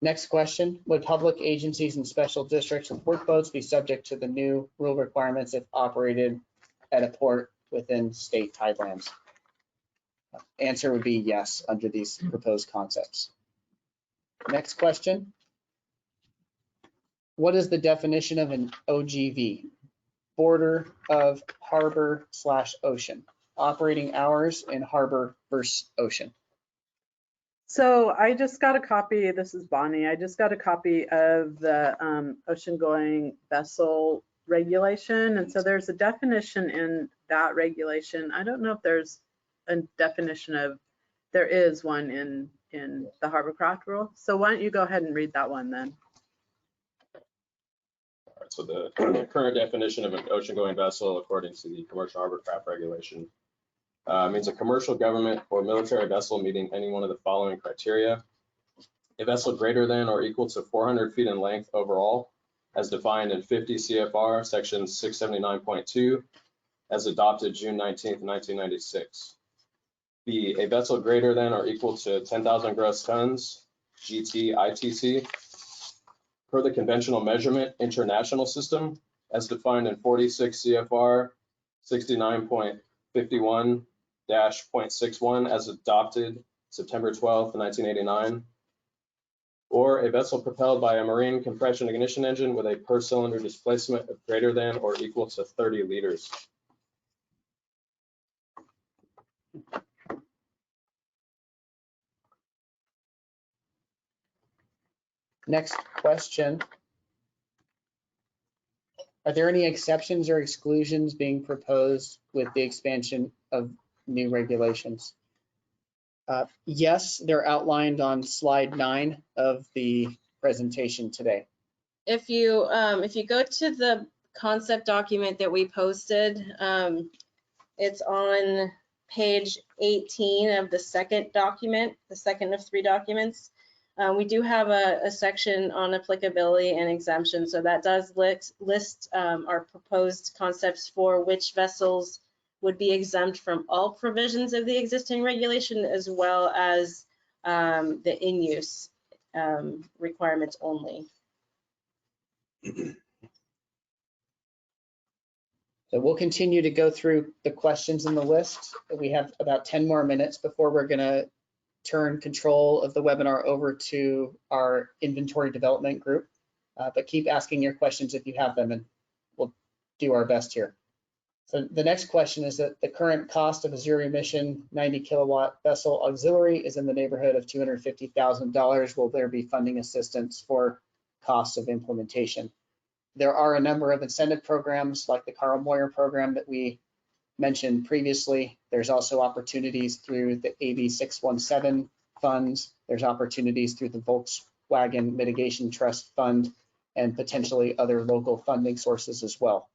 Next question, would public agencies and special districts with workboats be subject to the new rule requirements if operated at a port within state tidelands? Answer would be yes under these proposed concepts. Next question. What is the definition of an OGV? Border of harbor / ocean. Operating hours in harbor versus ocean. So I just got a copy, this is Bonnie, I just got a copy of the ocean-going vessel regulation. And so there's a definition in that regulation. I don't know if there's a definition of, there is one in the Harborcraft rule. So why don't you go ahead and read that one then? All right, so the current definition of an ocean-going vessel, according to the Commercial Harborcraft Regulation, means a commercial, government, or military vessel meeting any one of the following criteria. A vessel greater than or equal to 400 feet in length overall, as defined in 50 CFR section 679.2, as adopted June 19th, 1996. B, a vessel greater than or equal to 10,000 gross tons, GT ITC, per the conventional measurement international system, as defined in 46 CFR 69.51-.61, as adopted September 12th, 1989. Or a vessel propelled by a marine compression ignition engine with a per cylinder displacement of greater than or equal to 30 liters. Next question. Are there any exceptions or exclusions being proposed with the expansion of new regulations? Yes, they're outlined on slide 9 of the presentation today. If you go to the concept document that we posted, it's on page 18 of the second document, the second of 3 documents. We do have a section on applicability and exemption, so that does list our proposed concepts for which vessels would be exempt from all provisions of the existing regulation, as well as the in-use requirements only. So we'll continue to go through the questions in the list. We have about 10 more minutes before we're going to turn control of the webinar over to our inventory development group. But keep asking your questions if you have them, and we'll do our best here. So the next question is that the current cost of a zero emission 90 kilowatt vessel auxiliary is in the neighborhood of $250,000. Will there be funding assistance for costs of implementation? There are a number of incentive programs like the Carl Moyer program that we mentioned previously. There's also opportunities through the AB 617 funds. There's opportunities through the Volkswagen Mitigation Trust Fund and potentially other local funding sources as well.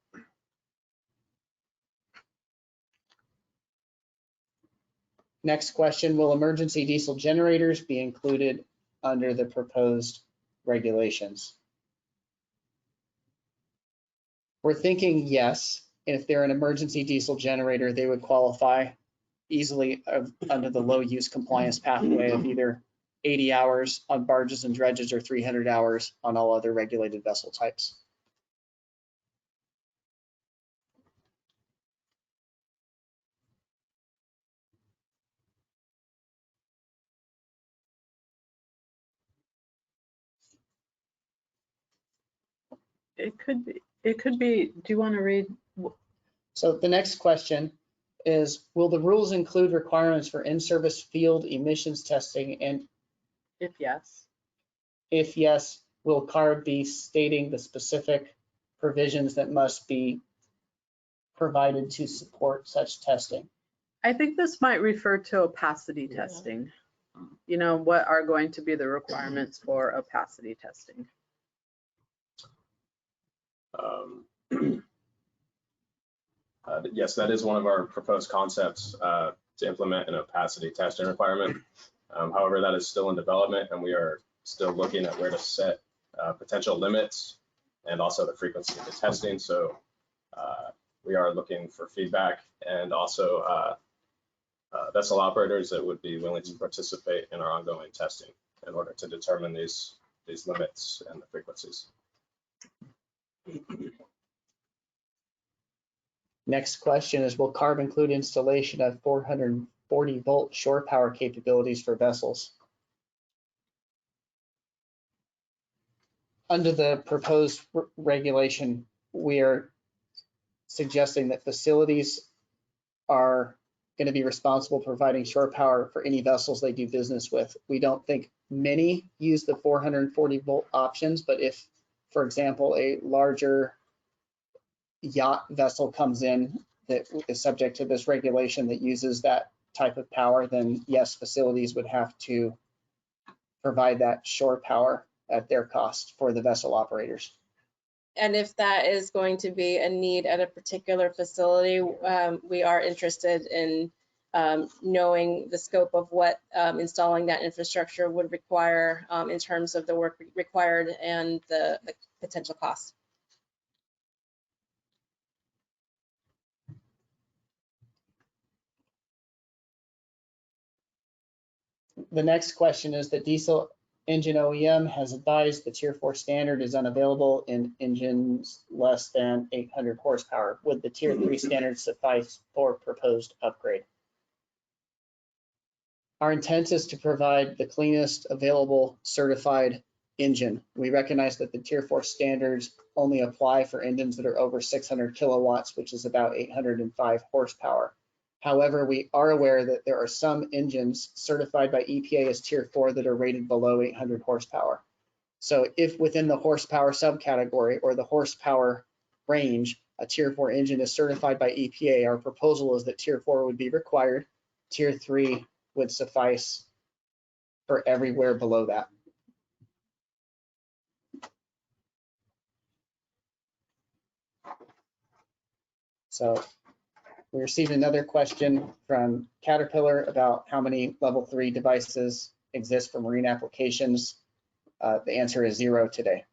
Next question, will emergency diesel generators be included under the proposed regulations? We're thinking yes. If they're an emergency diesel generator, they would qualify easily under the low use compliance pathway of either 80 hours on barges and dredges or 300 hours on all other regulated vessel types. It could be, do you want to read? So the next question is, will the rules include requirements for in-service field emissions testing? And If yes. if yes, will CARB be stating the specific provisions that must be provided to support such testing? I think this might refer to opacity testing. You know, what are going to be the requirements for opacity testing? Yes, that is one of our proposed concepts to implement an opacity testing requirement. However, that is still in development, and we are still looking at where to set potential limits and also the frequency of the testing. So we are looking for feedback and also vessel operators that would be willing to participate in our ongoing testing in order to determine these limits and the frequencies. Next question is, will CARB include installation of 440 volt shore power capabilities for vessels? Under the proposed regulation, we are suggesting that facilities are going to be responsible for providing shore power for any vessels they do business with. We don't think many use the 440 volt options, but if, for example, a larger yacht vessel comes in that is subject to this regulation that uses that type of power, then yes, facilities would have to provide that shore power at their cost for the vessel operators. And if that is going to be a need at a particular facility, we are interested in knowing the scope of what installing that infrastructure would require in terms of the work required and the potential cost. The next question is that diesel engine OEM has advised the Tier 4 standard is unavailable in engines less than 800 horsepower. Would the Tier 3 standard suffice for proposed upgrade? Our intent is to provide the cleanest available certified engine. We recognize that the Tier 4 standards only apply for engines that are over 600 kilowatts, which is about 805 horsepower. However, we are aware that there are some engines certified by EPA as Tier 4 that are rated below 800 horsepower. So if within the horsepower subcategory or the horsepower range, a Tier 4 engine is certified by EPA, our proposal is that Tier 4 would be required. Tier 3 would suffice for everywhere below that. So we received another question from Caterpillar about how many level 3 devices exist for marine applications. The answer is 0 today.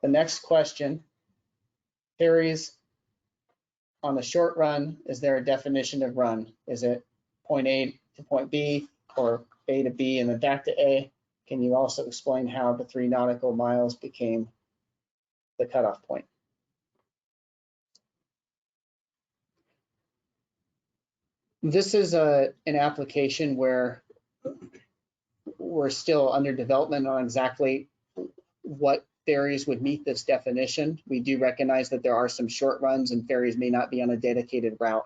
The next question, ferries on the short run, is there a definition of run? Is it point A to point B or A to B and then back to A? Can you also explain how the 3 nautical miles became the cutoff point? This is an application where we're still under development on exactly what ferries would meet this definition. We do recognize that there are some short runs and ferries may not be on a dedicated route,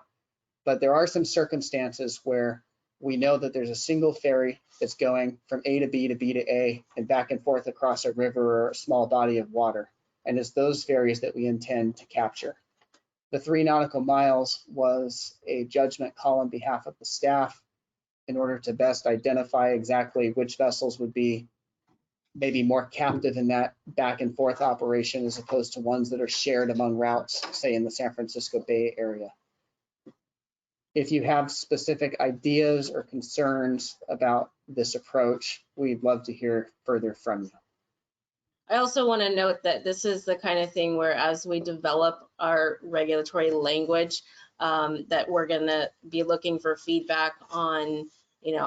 but there are some circumstances where we know that there's a single ferry that's going from A to B to B to A and back and forth across a river or a small body of water. And it's those ferries that we intend to capture. The 3 nautical miles was a judgment call on behalf of the staff in order to best identify exactly which vessels would be maybe more captive in that back and forth operation as opposed to ones that are shared among routes, say in the San Francisco Bay Area. If you have specific ideas or concerns about this approach, we'd love to hear further from you. I also want to note that this is the kind of thing where as we develop our regulatory language, that we're going to be looking for feedback on,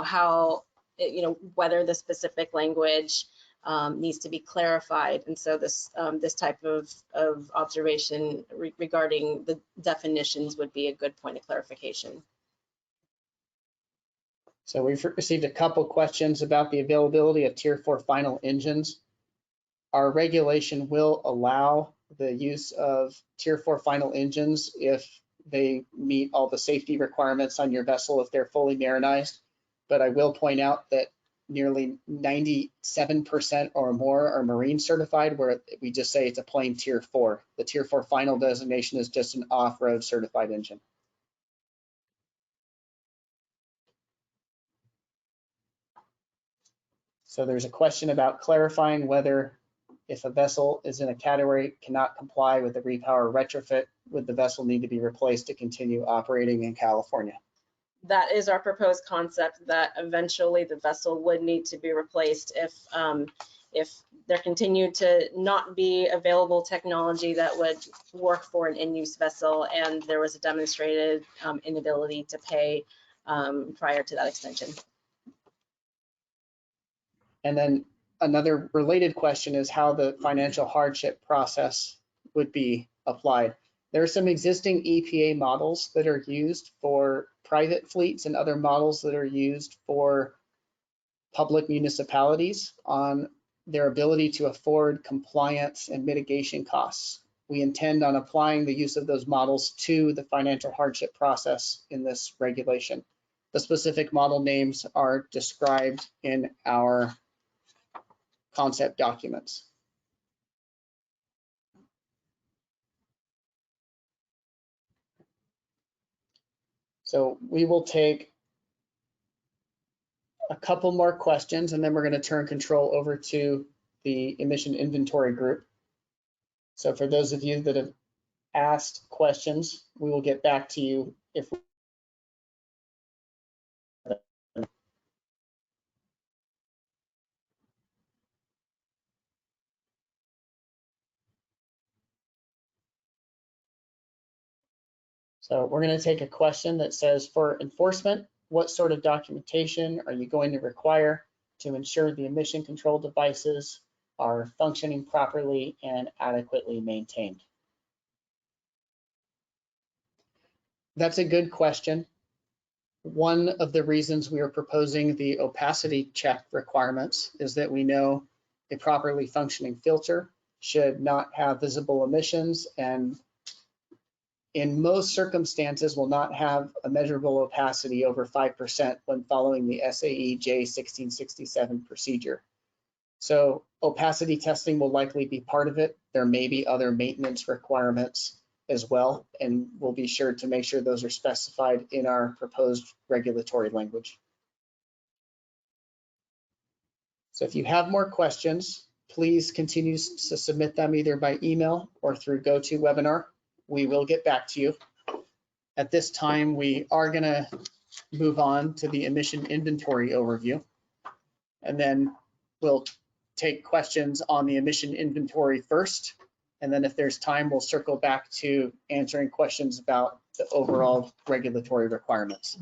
how, whether the specific language needs to be clarified. And so this type of observation regarding the definitions would be a good point of clarification. So we've received a couple questions about the availability of Tier 4 final engines. Our regulation will allow the use of Tier 4 final engines if they meet all the safety requirements on your vessel, if they're fully marinized. But I will point out that nearly 97% or more are marine certified, where we just say it's a plain Tier 4. The Tier 4 final designation is just an off-road certified engine. So there's a question about clarifying whether If a vessel is in a category cannot comply with the repower retrofit, would the vessel need to be replaced to continue operating in California? That is our proposed concept, that eventually the vessel would need to be replaced if there continued to not be available technology that would work for an in-use vessel, and there was a demonstrated inability to pay prior to that extension. And then another related question is how the financial hardship process would be applied. There are some existing EPA models that are used for private fleets and other models that are used for public municipalities on their ability to afford compliance and mitigation costs. We intend on applying the use of those models to the financial hardship process in this regulation. The specific model names are described in our concept documents. So we will take a couple more questions and then we're going to turn control over to the emission inventory group. So for those of you that have asked questions, we will get back to you if we So we're going to take a question that says, for enforcement, what sort of documentation are you going to require to ensure the emission control devices are functioning properly and adequately maintained? That's a good question. One of the reasons we are proposing the opacity check requirements is that we know a properly functioning filter should not have visible emissions and in most circumstances will not have a measurable opacity over 5% when following the SAE J1667 procedure. So opacity testing will likely be part of it. There may be other maintenance requirements as well, and we'll be sure to make sure those are specified in our proposed regulatory language. So if you have more questions, please continue to submit them either by email or through GoToWebinar. We will get back to you. At this time, we are going to move on to the emission inventory overview, and then we'll take questions on the emission inventory first, and then if there's time, we'll circle back to answering questions about the overall regulatory requirements.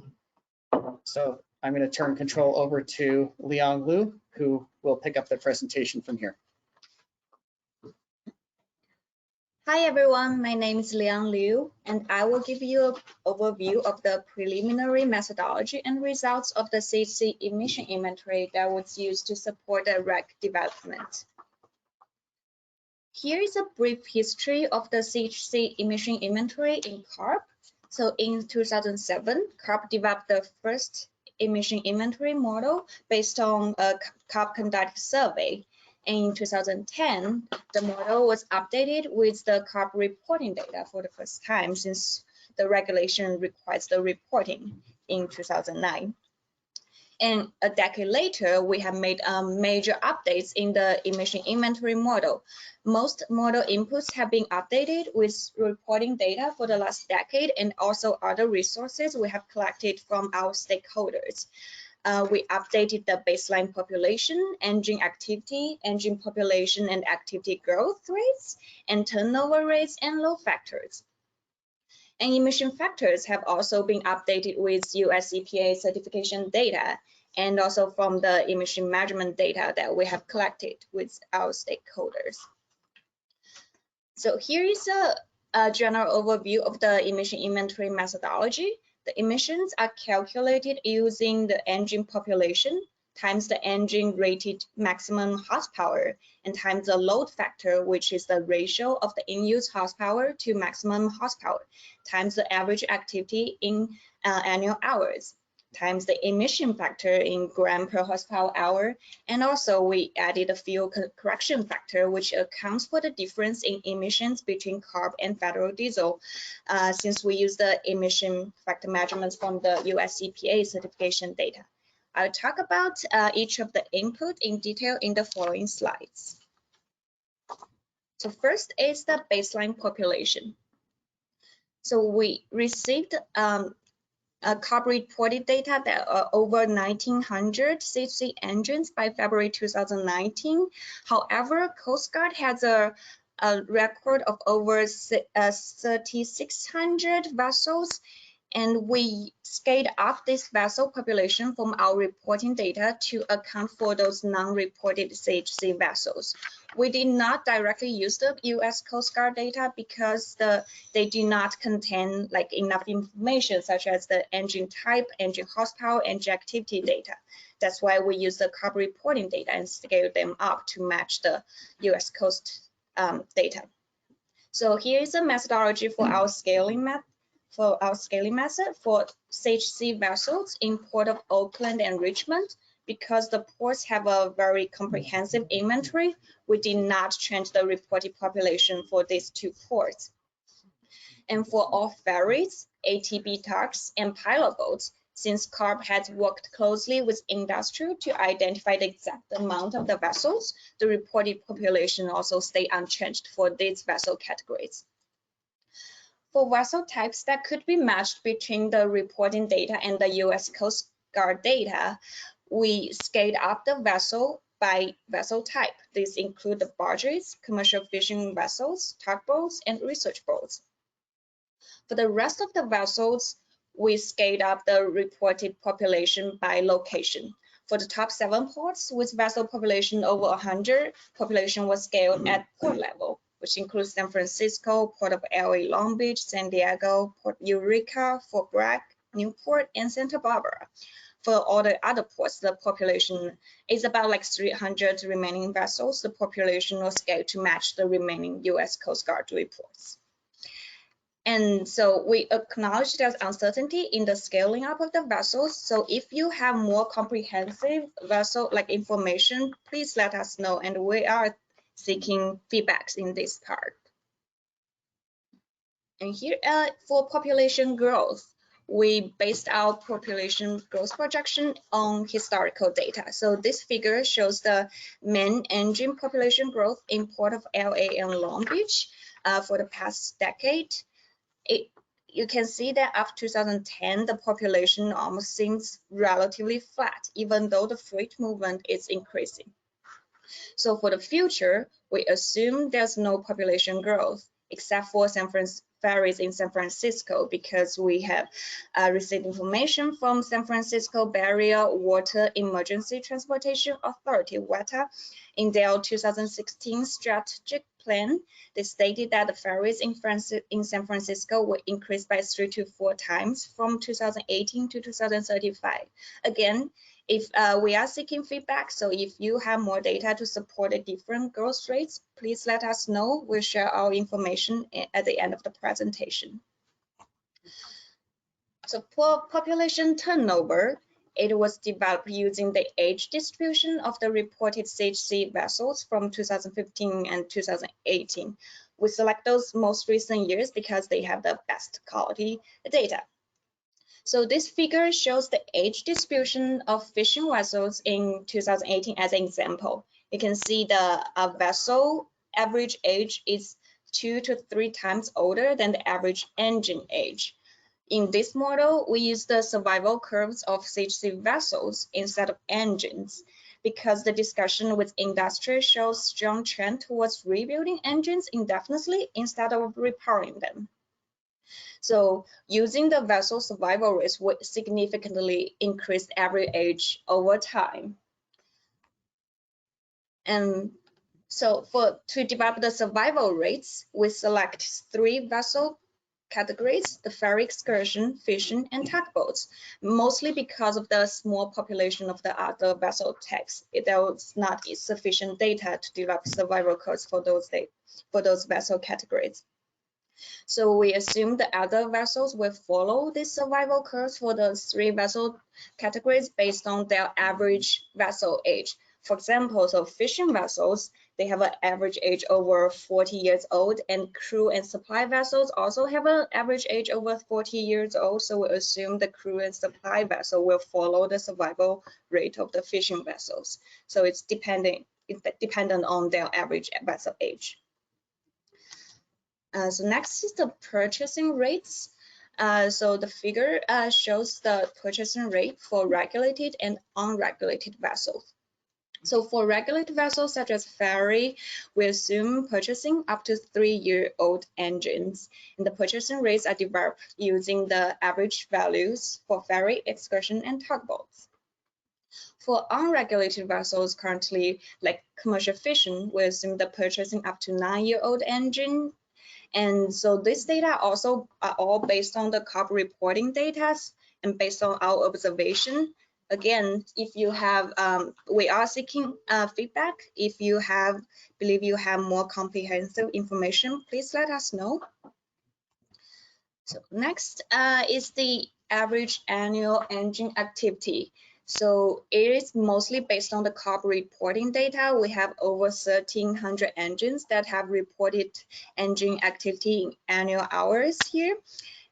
So I'm going to turn control over to Liang Liu, who will pick up the presentation from here. Hi everyone, my name is Liang Liu, and I will give you an overview of the preliminary methodology and results of the CHC emission inventory that was used to support the REC development. Here is a brief history of the CHC emission inventory in CARB. So in 2007, CARB developed the first emission inventory model based on a CARB conducted survey. In 2010, the model was updated with the CARB reporting data for the first time since the regulation requires the reporting in 2009. And a decade later, we have made major updates in the emission inventory model. Most model inputs have been updated with reporting data for the last decade and also other resources we have collected from our stakeholders. We updated the baseline population, engine activity, engine population and activity growth rates, and turnover rates and load factors. And emission factors have also been updated with US EPA certification data and also from the emission measurement data that we have collected with our stakeholders. So here is a general overview of the emission inventory methodology. The emissions are calculated using the engine population times the engine rated maximum horsepower and times the load factor, which is the ratio of the in-use horsepower to maximum horsepower, times the average activity in annual hours, times the emission factor in gram per horsepower hour. And also we added a fuel correction factor, which accounts for the difference in emissions between CARB and federal diesel, since we use the emission factor measurements from the US EPA certification data. I'll talk about each of the input in detail in the following slides. So first is the baseline population. So we received CARB reported data that are over 1,900 CHC engines by February 2019. However, Coast Guard has a record of over 3,600 vessels, and we scaled up this vessel population from our reporting data to account for those non-reported CHC vessels. We did not directly use the U.S. Coast Guard data because they do not contain like enough information such as the engine type, engine horsepower, engine activity data. That's why we use the CARB reporting data and scale them up to match the U.S. Coast data. So here is a methodology for our scaling method for CHC vessels in Port of Oakland and Richmond. Because the ports have a very comprehensive inventory, we did not change the reported population for these two ports. And for all ferries, ATB tugs, and pilot boats, since CARB has worked closely with industry to identify the exact amount of the vessels, the reported population also stayed unchanged for these vessel categories. For vessel types that could be matched between the reporting data and the U.S. Coast Guard data, we scaled up the vessel by vessel type. These include the barges, commercial fishing vessels, tugboats, and research boats. For the rest of the vessels, we scaled up the reported population by location. For the top 7 ports with vessel population over 100, population was scaled at port level, which includes San Francisco, Port of LA Long Beach, San Diego, Port Eureka, Fort Bragg, Newport, and Santa Barbara. For all the other ports, the population is about like 300 remaining vessels. The population was scaled to match the remaining U.S. Coast Guard reports. And so we acknowledge there's uncertainty in the scaling up of the vessels. So if you have more comprehensive vessel like information, please let us know. And we are seeking feedbacks in this part. And here for population growth, we based our population growth projection on historical data. So this figure shows the main engine population growth in Port of LA and Long Beach for the past decade. You can see that after 2010, the population almost seems relatively flat, even though the freight movement is increasing. So for the future, we assume there's no population growth except for ferries in San Francisco, because we have received information from San Francisco Bay Area Water Emergency Transportation Authority, WETA, in their 2016 strategic plan. They stated that the ferries in San Francisco will increase by 3 to 4 times from 2018 to 2035. Again, if we are seeking feedback, so if you have more data to support the different growth rates, please let us know. We'll share our information at the end of the presentation. So for population turnover, it was developed using the age distribution of the reported CHC vessels from 2015 and 2018. We select those most recent years because they have the best quality data. So this figure shows the age distribution of fishing vessels in 2018 as an example. You can see the vessel average age is 2 to 3 times older than the average engine age. In this model, we use the survival curves of CHC vessels instead of engines, because the discussion with industry shows strong trend towards rebuilding engines indefinitely instead of repairing them. So using the vessel survival rates would significantly increase average age over time. And so to develop the survival rates, we select 3 vessel categories: the ferry, excursion, fishing, and tugboats, mostly because of the small population of the other vessel types. There was not sufficient data to develop survival curves for those vessel categories. So we assume the other vessels will follow this survival curves for the 3 vessel categories based on their average vessel age. For example, so fishing vessels, they have an average age over 40 years old, and crew and supply vessels also have an average age over 40 years old. So we assume the crew and supply vessel will follow the survival rate of the fishing vessels. So it's dependent on their average vessel age. So next is the purchasing rates. So the figure shows the purchasing rate for regulated and unregulated vessels. So for regulated vessels such as ferry, we assume purchasing up to 3-year-old engines. And the purchasing rates are developed using the average values for ferry, excursion, and tugboats. For unregulated vessels currently, like commercial fishing, we assume the purchasing up to 9-year-old engine. And so this data also are all based on the COP reporting data and based on our observation. Again, if you have, we are seeking feedback. If you believe you have more comprehensive information, please let us know. So next is the average annual engine activity. So it is mostly based on the COP reporting data. We have over 1,300 engines that have reported engine activity in annual hours here.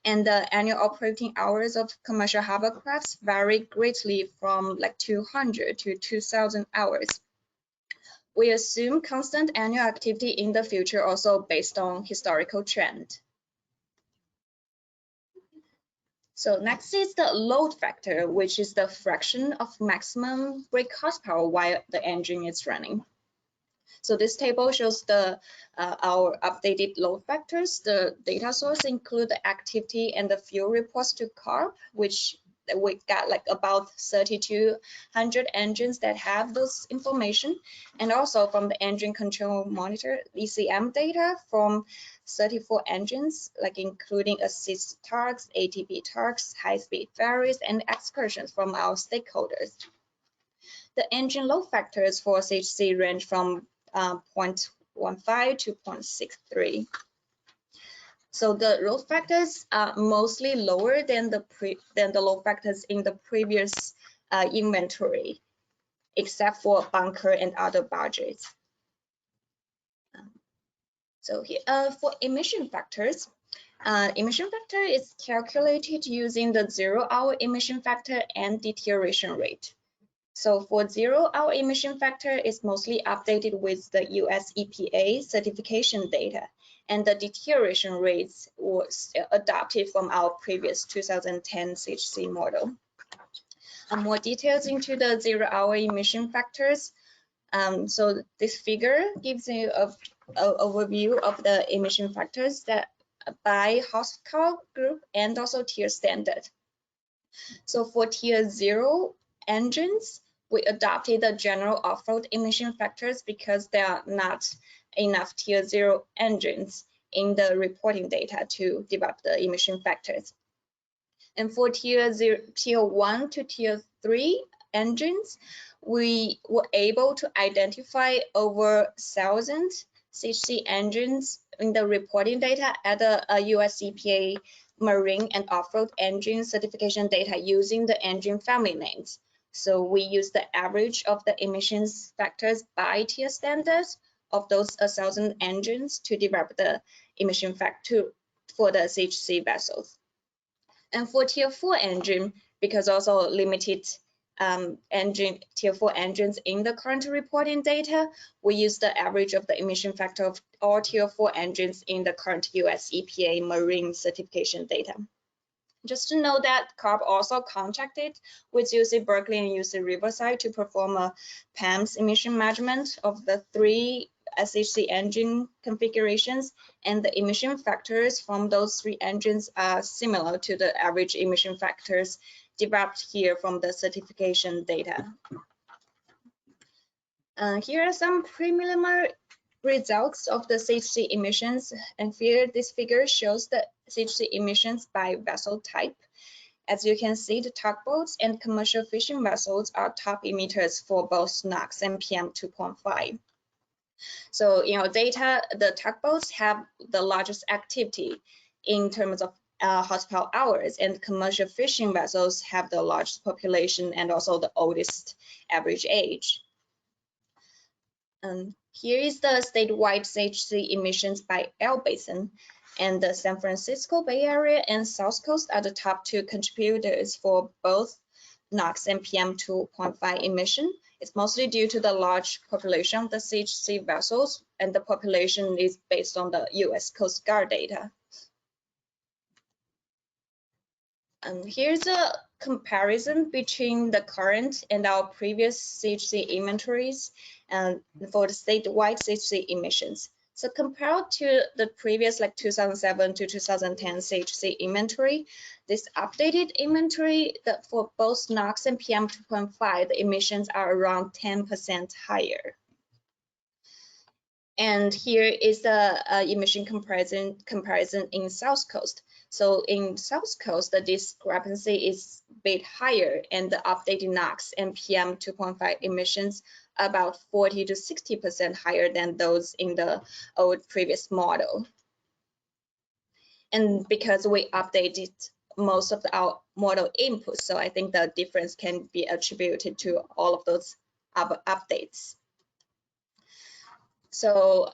And the annual operating hours of commercial hovercrafts vary greatly from like 200 to 2,000 hours. We assume constant annual activity in the future also based on historical trend. So next is the load factor, which is the fraction of maximum brake horsepower while the engine is running. So this table shows our updated load factors. The data source include the activity and the fuel reports to CARB, which we got like about 3,200 engines that have this information, and also from the engine control monitor ECM data from 34 engines, like including assist tugs, ATP tugs, high-speed ferries, and excursions from our stakeholders. The engine load factors for CHC range from 0.15 to 0.63. So the load factors are mostly lower than the load factors in the previous inventory, except for bunker and other budgets. So here for emission factors, emission factor is calculated using the 0-hour emission factor and deterioration rate. So for 0-hour emission factor is mostly updated with the US EPA certification data, and the deterioration rates was adopted from our previous 2010 CHC model. More details into the 0-hour emission factors. So this figure gives you an overview of the emission factors that by horsepower group and also tier standard. So for tier 0 engines, we adopted the general off-road emission factors because there are not enough tier 0 engines in the reporting data to develop the emission factors. And for tier 1 to tier 3 engines, we were able to identify over 1,000 CHC engines in the reporting data at the US EPA marine and off-road engine certification data using the engine family names. So we use the average of the emissions factors by tier standards of those 1,000 engines to develop the emission factor for the CHC vessels. And for tier 4 engine, because also limited tier 4 engines in the current reporting data, we use the average of the emission factor of all tier 4 engines in the current US EPA marine certification data. Just to know that CARB also contracted with UC Berkeley and UC Riverside to perform a PAMS emission measurement of the 3 SHC engine configurations, and the emission factors from those 3 engines are similar to the average emission factors developed here from the certification data. Here are some preliminary results of the CHC emissions, and here this figure shows the CHC emissions by vessel type. As you can see, the tugboats and commercial fishing vessels are top emitters for both NOx and PM 2.5. So in our data, the tugboats have the largest activity in terms of horsepower hours, and commercial fishing vessels have the largest population and also the oldest average age. Here is the statewide CHC emissions by L basin, and the San Francisco Bay Area and South Coast are the top 2 contributors for both NOx and PM 2.5 emission. It's mostly due to the large population of the CHC vessels, and the population is based on the US Coast Guard data. And here's a comparison between the current and our previous CHC inventories and for the statewide CHC emissions. So compared to the previous like 2007 to 2010 CHC inventory, this updated inventory that for both NOx and PM 2.5, the emissions are around 10% higher. And here is the emission comparison in South Coast. So in South Coast, the discrepancy is a bit higher, and the updated NOx and PM 2.5 emissions about 40 to 60% higher than those in the old previous model. And because we updated most of our model inputs, so I think the difference can be attributed to all of those updates. So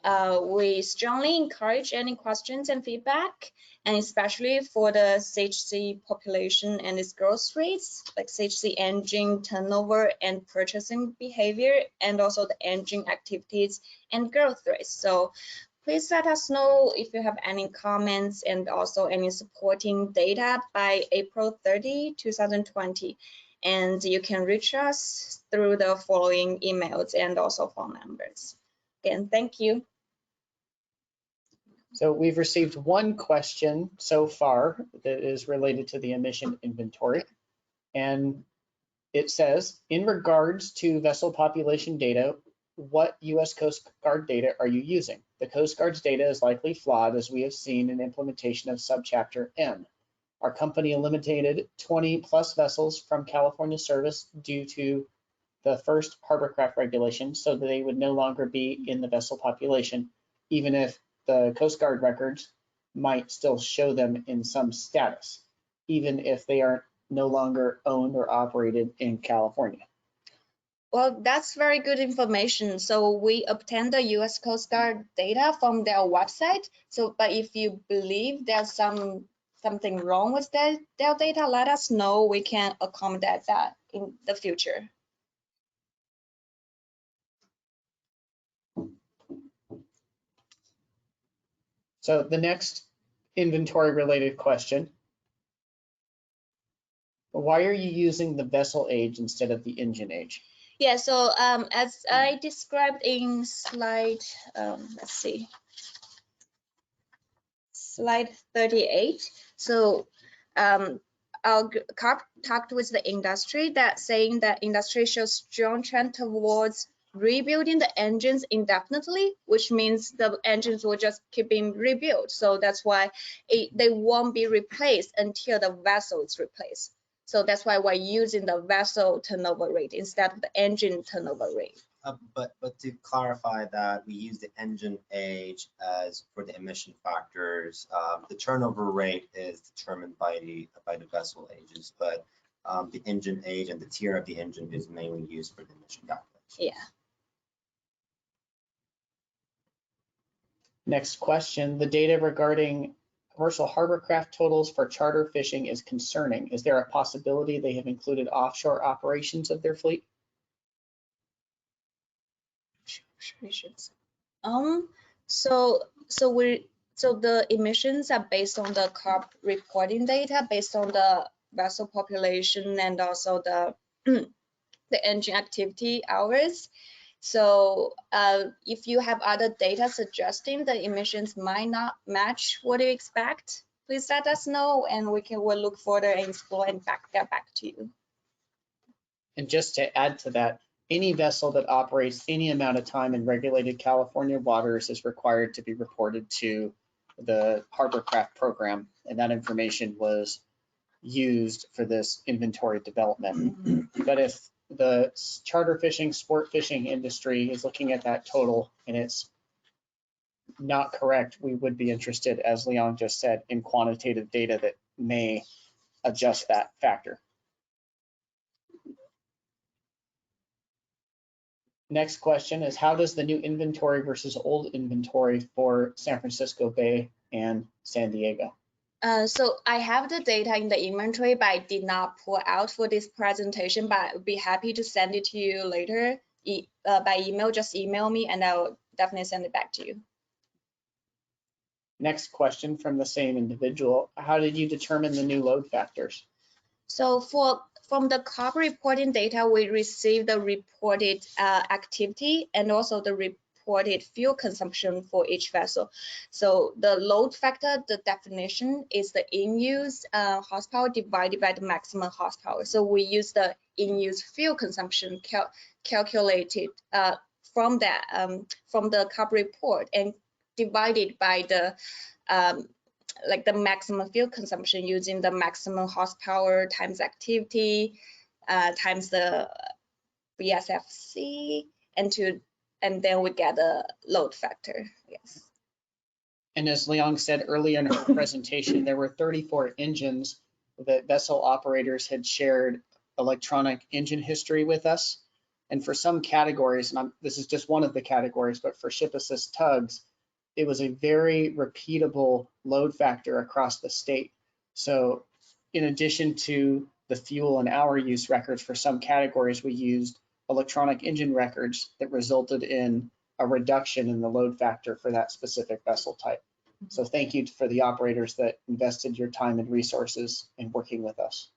we strongly encourage any questions and feedback, and especially for the CHC population and its growth rates, like CHC engine turnover and purchasing behavior, and also the engine activities and growth rates. So please let us know if you have any comments and also any supporting data by April 30, 2020. And you can reach us through the following emails and also phone numbers. Again, thank you. So we've received one question so far that is related to the emission inventory. And it says, in regards to vessel population data, what US Coast Guard data are you using? The Coast Guard's data is likely flawed, as we have seen in implementation of subchapter M. Our company eliminated 20 plus vessels from California service due to the first harborcraft regulation, so that they would no longer be in the vessel population, even if the Coast Guard records might still show them in some status, even if they are no longer owned or operated in California. Well, that's very good information. So we obtained the US Coast Guard data from their website. So, but if you believe there's something wrong with their data, let us know. We can accommodate that in the future. So the next inventory related question, why are you using the vessel age instead of the engine age? Yeah, so as I described in slide, let's see, slide 38. So our talked with the industry that saying that industry shows strong trend towards rebuilding the engines indefinitely, which means the engines will just keep being rebuilt. So that's why they won't be replaced until the vessel is replaced. So that's why we're using the vessel turnover rate instead of the engine turnover rate. But to clarify that, we use the engine age as for the emission factors. The turnover rate is determined by the vessel ages, but the engine age and the tier of the engine is mainly used for the emission calculation. Yeah. Next question, the data regarding commercial harborcraft totals for charter fishing is concerning. Is there a possibility they have included offshore operations of their fleet? So the emissions are based on the CARB reporting data, based on the vessel population and also the the engine activity hours. So if you have other data suggesting the emissions might not match what you expect, please let us know, and we'll look further and explore and get back to you. And just to add to that, any vessel that operates any amount of time in regulated California waters is required to be reported to the harborcraft program, and that information was used for this inventory development. But if the charter fishing, sport fishing industry is looking at that total and it's not correct, we would be interested, as Leon just said, in quantitative data that may adjust that factor. Next question is, how does the new inventory versus old inventory for San Francisco Bay and San Diego? So I have the data in the inventory, but I did not pull out for this presentation, but I'd be happy to send it to you later by email. Just email me and I'll definitely send it back to you. Next question from the same individual. How did you determine the new load factors? So from the COP reporting data, we received the reported activity and also the reported fuel consumption for each vessel. So the load factor, the definition is the in-use horsepower divided by the maximum horsepower. So we use the in-use fuel consumption calculated from the COP report and divided by the like the maximum fuel consumption using the maximum horsepower times activity times the BSFC and then we get a load factor. Yes. And as Liang said earlier in her presentation, there were 34 engines that vessel operators had shared electronic engine history with us. And for some categories, and this is just one of the categories, but for ship assist tugs, it was a very repeatable load factor across the state. So in addition to the fuel and hour use records for some categories, we used electronic engine records that resulted in a reduction in the load factor for that specific vessel type. So thank you for the operators that invested your time and resources in working with us.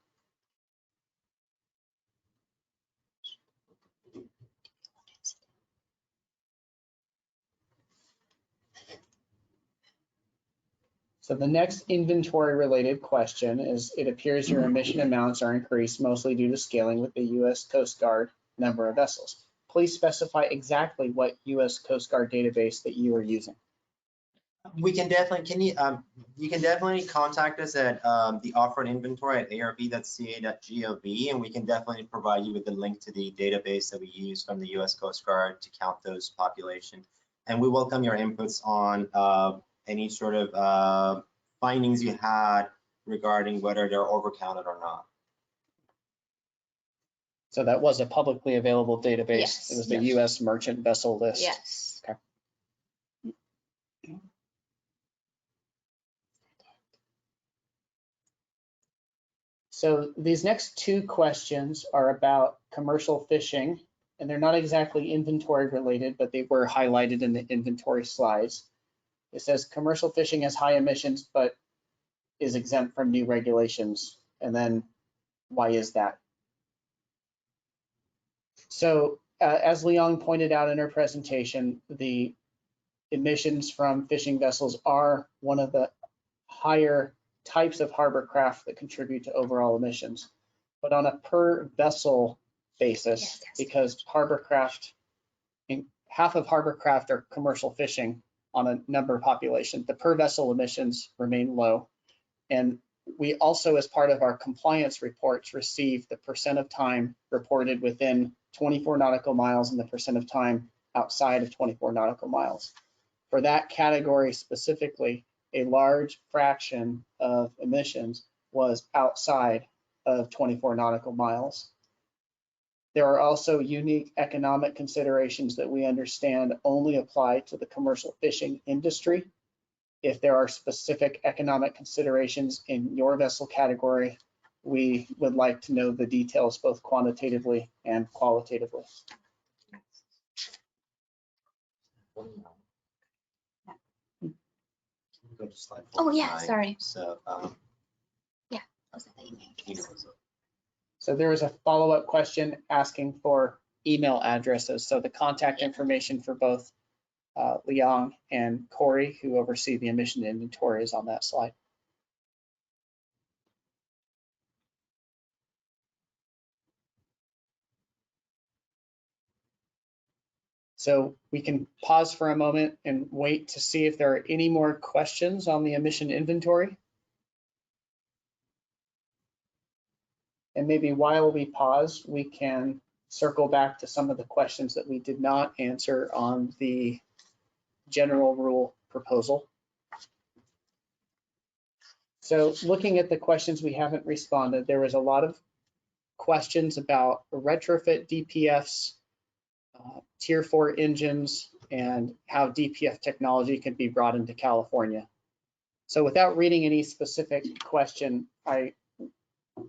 So the next inventory related question is, it appears your emission amounts are increased mostly due to scaling with the U.S. Coast Guard number of vessels. Please specify exactly what U.S. Coast Guard database that you are using. We can definitely, you can definitely contact us at the off-road inventory at arb.ca.gov, and we can definitely provide you with the link to the database that we use from the U.S. Coast Guard to count those population. And we welcome your inputs on any sort of findings you had regarding whether they're overcounted or not. So that was a publicly available database. Yes. It was the U.S. merchant vessel list. Yes. Okay. So these next two questions are about commercial fishing, and they're not exactly inventory related, but they were highlighted in the inventory slides. It says commercial fishing has high emissions, but is exempt from new regulations. And then why is that? So as Liang pointed out in her presentation, the emissions from fishing vessels are one of the higher types of harbor craft that contribute to overall emissions. But on a per vessel basis, because harbor craft, half of harbor craft are commercial fishing on a number of population, the per vessel emissions remain low. And we also, as part of our compliance reports, receive the percent of time reported within 24 nautical miles and the percent of time outside of 24 nautical miles. For that category specifically, a large fraction of emissions was outside of 24 nautical miles. There are also unique economic considerations that we understand only apply to the commercial fishing industry. If there are specific economic considerations in your vessel category, we would like to know the details both quantitatively and qualitatively. Go to slide Oh yeah, 49. sorry. So, So there was a follow-up question asking for email addresses. So the contact information for both Liang and Corey, who oversee the emission inventory, is on that slide. So we can pause for a moment and wait to see if there are any more questions on the emission inventory. And maybe while we pause, we can circle back to some of the questions that we did not answer on the general rule proposal. So looking at the questions we haven't responded, there was a lot of questions about retrofit DPFs, Tier 4 engines, and how DPF technology can be brought into California. So without reading any specific question, I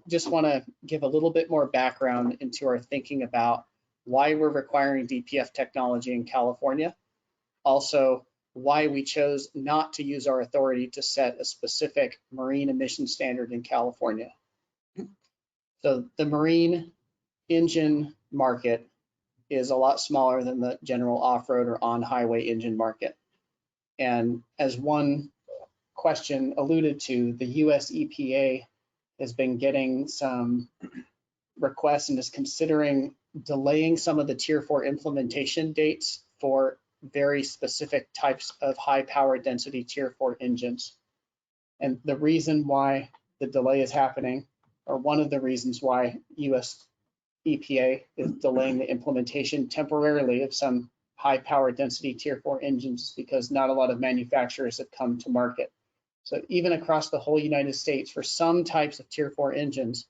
just want to give a little bit more background into our thinking about why we're requiring DPF technology in California. Also, why we chose not to use our authority to set a specific marine emission standard in California. So the marine engine market is a lot smaller than the general off-road or on-highway engine market. And as one question alluded to, the US EPA has been getting some requests and is considering delaying some of the Tier 4 implementation dates for very specific types of high power density Tier 4 engines. And the reason why the delay is happening, or one of the reasons why US EPA is delaying the implementation temporarily of some high power density Tier 4 engines, because not a lot of manufacturers have come to market. So even across the whole United States, for some types of Tier 4 engines,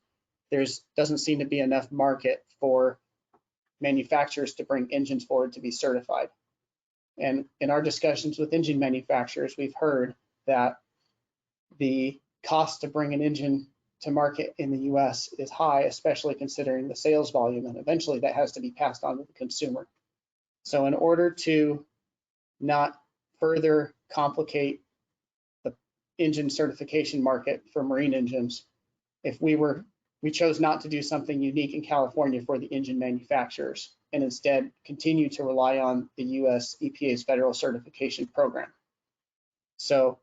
doesn't seem to be enough market for manufacturers to bring engines forward to be certified. And in our discussions with engine manufacturers, we've heard that the cost to bring an engine to market in the US is high, especially considering the sales volume, and eventually that has to be passed on to the consumer. So in order to not further complicate the engine certification market for marine engines, we chose not to do something unique in California for the engine manufacturers, and instead continue to rely on the US EPA's federal certification program. So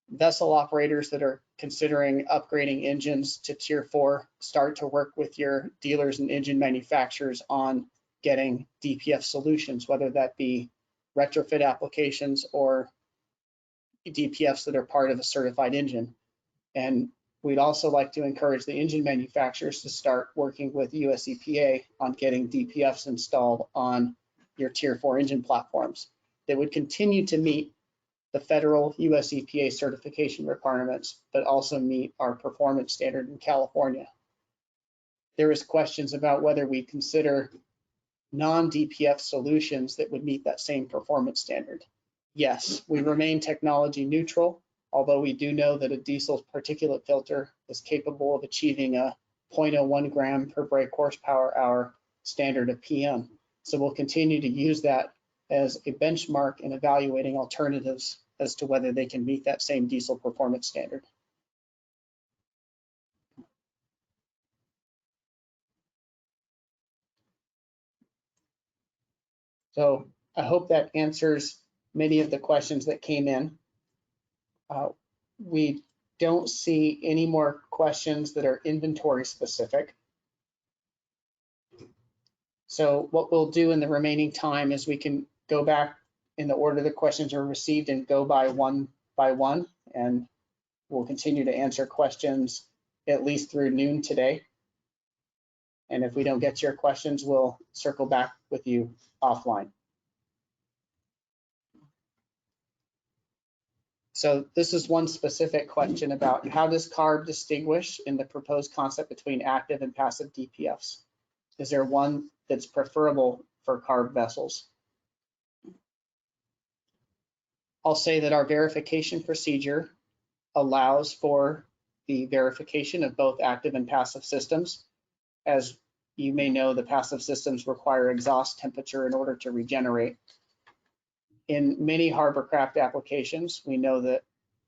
vessel operators that are considering upgrading engines to Tier 4, start to work with your dealers and engine manufacturers on getting DPF solutions, whether that be retrofit applications or DPFs that are part of a certified engine. And we'd also like to encourage the engine manufacturers to start working with US EPA on getting DPFs installed on your Tier 4 engine platforms that would continue to meet the federal US EPA certification requirements, but also meet our performance standard in California. There is questions about whether we consider non-DPF solutions that would meet that same performance standard. Yes, we remain technology neutral, although we do know that a diesel particulate filter is capable of achieving a 0.01 gram per brake horsepower hour standard of PM. So we'll continue to use that as a benchmark in evaluating alternatives as to whether they can meet that same diesel performance standard. So I hope that answers many of the questions that came in. We don't see any more questions that are inventory specific. So what we'll do in the remaining time is we can go back in the order the questions are received and go by one, and we'll continue to answer questions at least through noon today. And if we don't get to your questions, we'll circle back with you offline. So this is one specific question about how does CARB distinguish in the proposed concept between active and passive DPFs? Is there one that's preferable for CARB vessels? I'll say that our verification procedure allows for the verification of both active and passive systems. As you may know, the passive systems require exhaust temperature in order to regenerate. In many hovercraft applications, we know that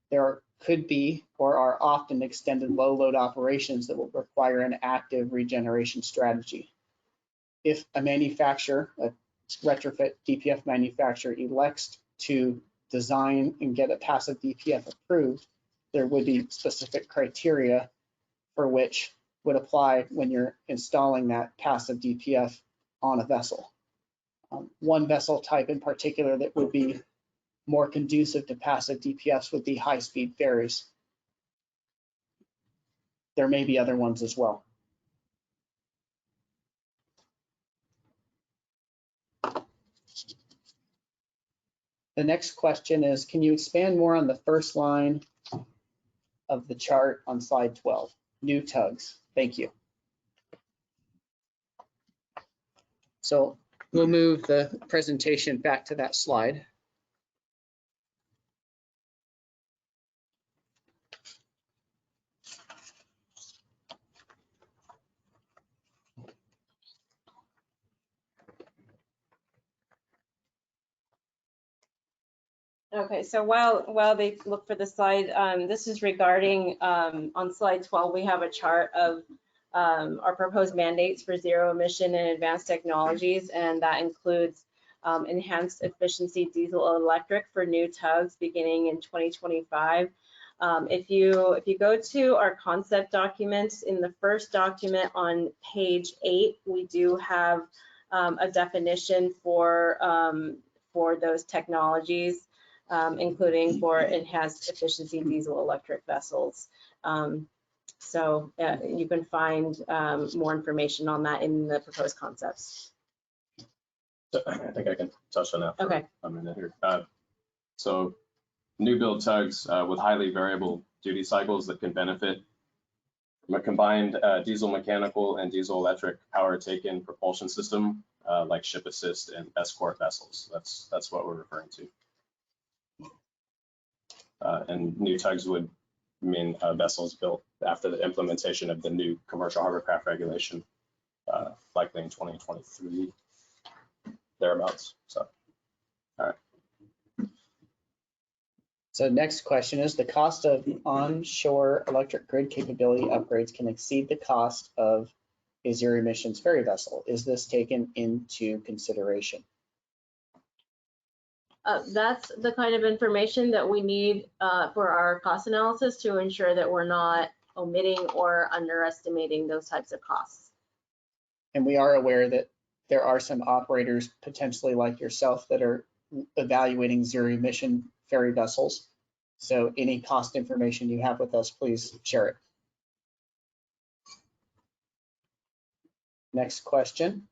there could be or are often extended low load operations that will require an active regeneration strategy. If a manufacturer, a retrofit DPF manufacturer, elects to design and get a passive DPF approved, there would be specific criteria for which would apply when you're installing that passive DPF on a vessel. One vessel type in particular that would be more conducive to passive DPFs would be high-speed ferries. There may be other ones as well. The next question is, can you expand more on the first line of the chart on slide 12? New tugs. Thank you. So we'll move the presentation back to that slide. Okay, so while they look for the slide, this is regarding, on slide 12, we have a chart of our proposed mandates for zero emission and advanced technologies, and that includes enhanced efficiency diesel electric for new tugs beginning in 2025. If you go to our concept documents, in the first document on page 8, we do have a definition for those technologies, including for enhanced efficiency diesel electric vessels. So you can find more information on that in the proposed concepts. So I think I can touch on that for Okay. a minute here. So new build tugs with highly variable duty cycles that can benefit from a combined diesel mechanical and diesel electric power take-in propulsion system like ship assist and escort vessels. That's what we're referring to. And new tugs would mean vessels built after the implementation of the new commercial hovercraft regulation, likely in 2023, thereabouts. So, all right. So next question is, the cost of onshore electric grid capability upgrades can exceed the cost of a zero emissions ferry vessel. Is this taken into consideration? That's the kind of information that we need for our cost analysis to ensure that we're not omitting or underestimating those types of costs. And we are aware that there are some operators potentially like yourself that are evaluating zero emission ferry vessels. So any cost information you have with us, please share it. Next question.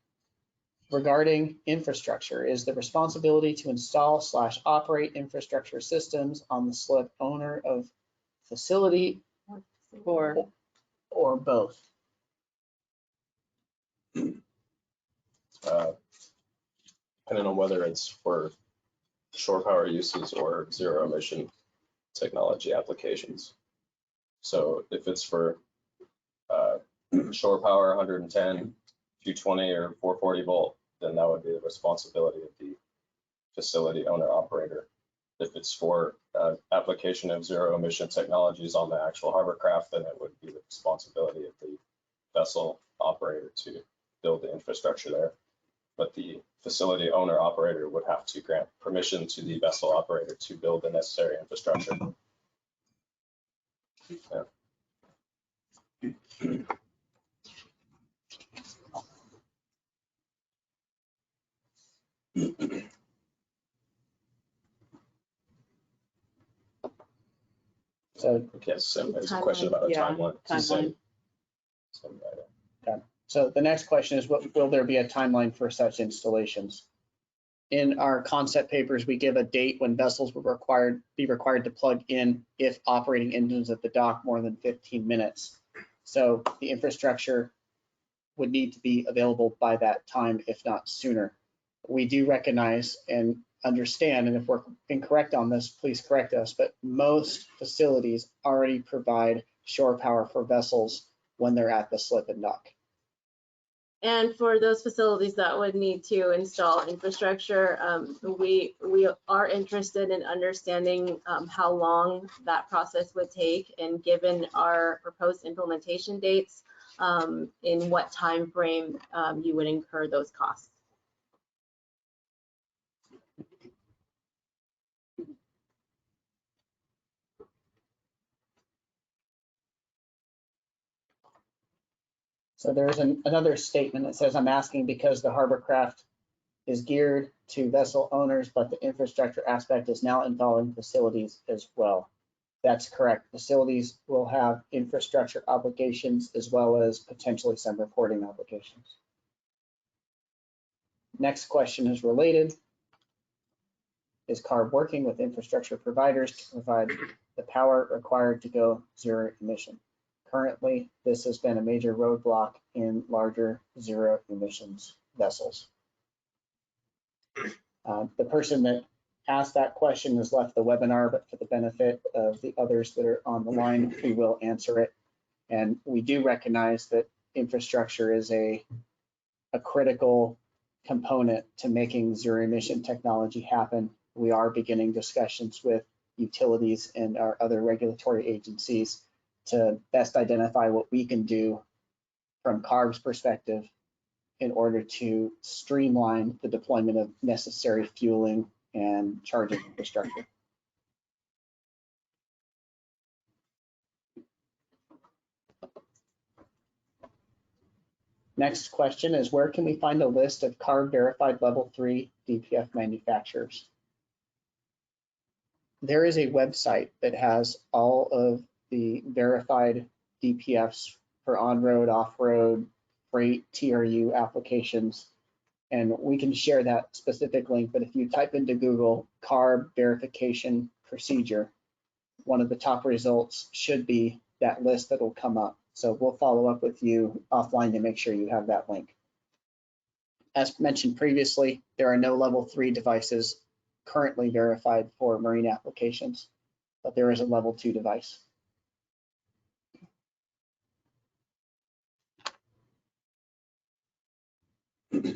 Regarding infrastructure, is the responsibility to install/operate infrastructure systems on the slip owner of facility or both? Depending on whether it's for shore power uses or zero emission technology applications. So if it's for shore power 110, 220 or 440 volt, then that would be the responsibility of the facility owner operator. If it's for application of zero emission technologies on the actual hovercraft, then it would be the responsibility of the vessel operator to build the infrastructure there. But the facility owner operator would have to grant permission to the vessel operator to build the necessary infrastructure. Yeah. So, Yes, so there's a question about a timeline. Timeline. so the next question is, what will there be a timeline for such installations? In our concept papers, we give a date when vessels will be required to plug in if operating engines at the dock more than 15 minutes. So the infrastructure would need to be available by that time, if not sooner. We do recognize and understand, and if we're incorrect on this, please correct us, but most facilities already provide shore power for vessels when they're at the slip and dock. And for those facilities that would need to install infrastructure, we are interested in understanding how long that process would take, and given our proposed implementation dates, in what time frame you would incur those costs. So there's another statement that says, I'm asking because the hovercraft is geared to vessel owners, but the infrastructure aspect is now involving facilities as well. That's correct. Facilities will have infrastructure obligations as well as potentially some reporting obligations. Next question is related. Is CARB working with infrastructure providers to provide the power required to go zero emission? Currently, this has been a major roadblock in larger zero emissions vessels. The person that asked that question has left the webinar, but for the benefit of the others that are on the line, we will answer it. And we do recognize that infrastructure is a critical component to making zero emission technology happen. we are beginning discussions with utilities and our other regulatory agencies to best identify what we can do from CARB's perspective in order to streamline the deployment of necessary fueling and charging infrastructure. Next question is, where can we find a list of CARB verified level 3 DPF manufacturers? There is a website that has all of the verified DPFs for on-road, off-road, freight, TRU applications. And we can share that specific link, but if you type into Google CARB verification procedure, one of the top results should be that list that will come up. So we'll follow up with you offline to make sure you have that link. As mentioned previously, there are no level 3 devices currently verified for marine applications, but there is a level 2 device. This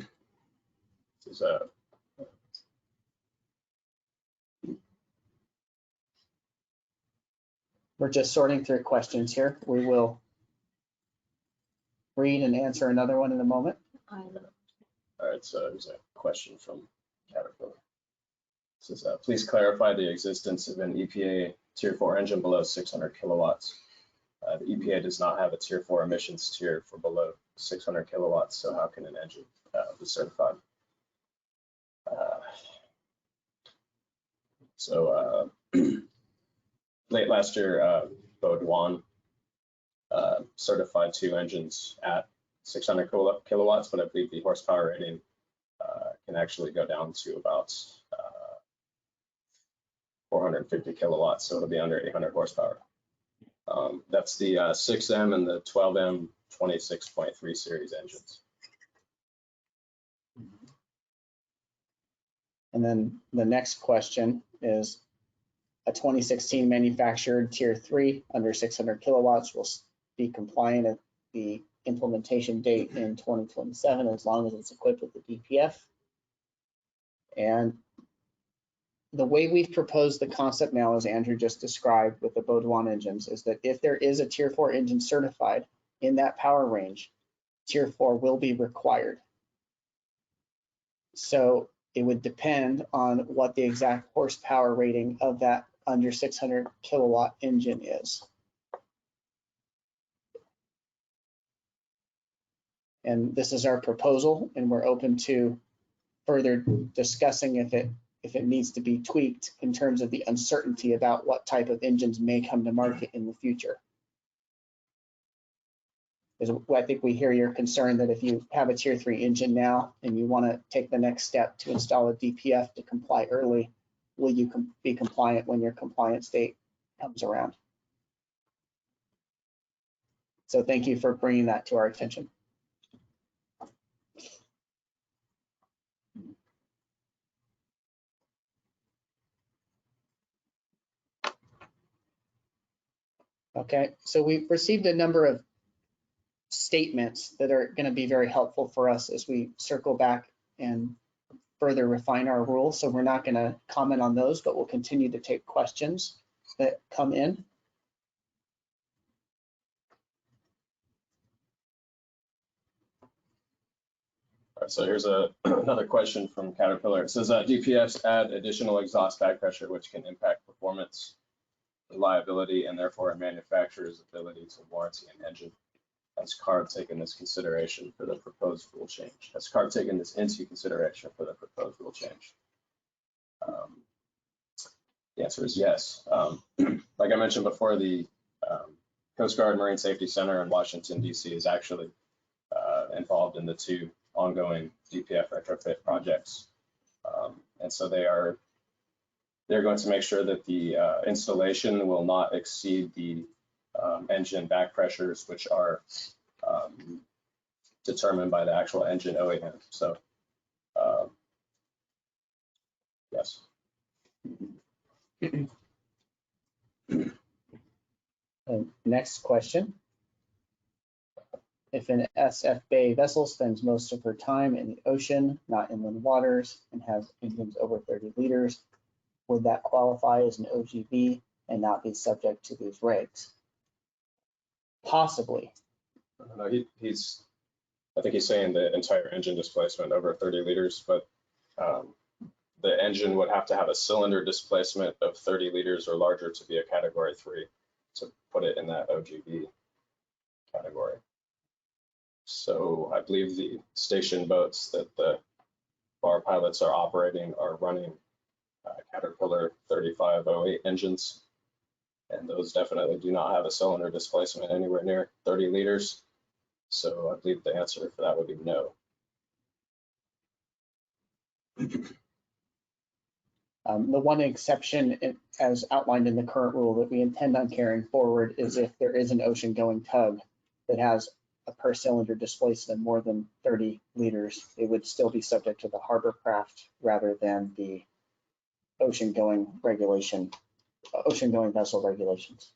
is We're just sorting through questions here. We will read and answer another one in a moment. all right, so there's a question from Caterpillar. It says, please clarify the existence of an EPA Tier 4 engine below 600 kilowatts. The EPA does not have a Tier 4 emissions tier for below 600 kilowatts, so how can an engine be certified? Late last year, Baudouin certified 2 engines at 600 kilowatts, but I believe the horsepower rating can actually go down to about 450 kilowatts, so it'll be under 800 horsepower. That's the 6M and the 12M 26.3 series engines. And then the next question is, a 2016 manufactured Tier 3 under 600 kilowatts will be compliant at the implementation date in 2027 as long as it's equipped with the DPF. And the way we've proposed the concept now, as Andrew just described with the Baudouin engines, is that if there is a Tier 4 engine certified in that power range, Tier 4 will be required. So it would depend on what the exact horsepower rating of that under 600 kilowatt engine is. And this is our proposal, and we're open to further discussing if it needs to be tweaked in terms of the uncertainty about what type of engines may come to market in the future. I think we hear your concern that if you have a Tier 3 engine now and you want to take the next step to install a DPF to comply early, will you be compliant when your compliance date comes around? So thank you for bringing that to our attention. Okay, so we've received a number of statements that are going to be very helpful for us as we circle back and further refine our rules. So we're not going to comment on those, but we'll continue to take questions that come in. All right, so here's another question from Caterpillar. It says, DPFs add additional exhaust back pressure, which can impact performance, reliability, and therefore a manufacturer's ability to warranty an engine. Has CARB taken this consideration for the proposed rule change? Has CARB taken this into consideration for the proposed rule change? The answer is yes. Like I mentioned before, the Coast Guard Marine Safety Center in Washington, D.C. is actually involved in the 2 ongoing DPF retrofit projects. And so they're going to make sure that the installation will not exceed the engine back pressures, which are determined by the actual engine OEM. So, yes. Next question. If an SF Bay vessel spends most of her time in the ocean, not inland waters, and has engines over 30 liters, would that qualify as an OGB and not be subject to these regs? Possibly. No, I think he's saying the entire engine displacement over 30 liters, but the engine would have to have a cylinder displacement of 30 liters or larger to be a category 3 to put it in that OGB category. So I believe the station boats that the bar pilots are operating are running Caterpillar 3508 engines, and those definitely do not have a cylinder displacement anywhere near 30 liters. So I believe the answer for that would be no. The one exception, as outlined in the current rule that we intend on carrying forward, is if there is an ocean-going tug that has a per cylinder displacement of more than 30 liters, it would still be subject to the harbor craft rather than the ocean-going regulation, ocean-going vessel regulations.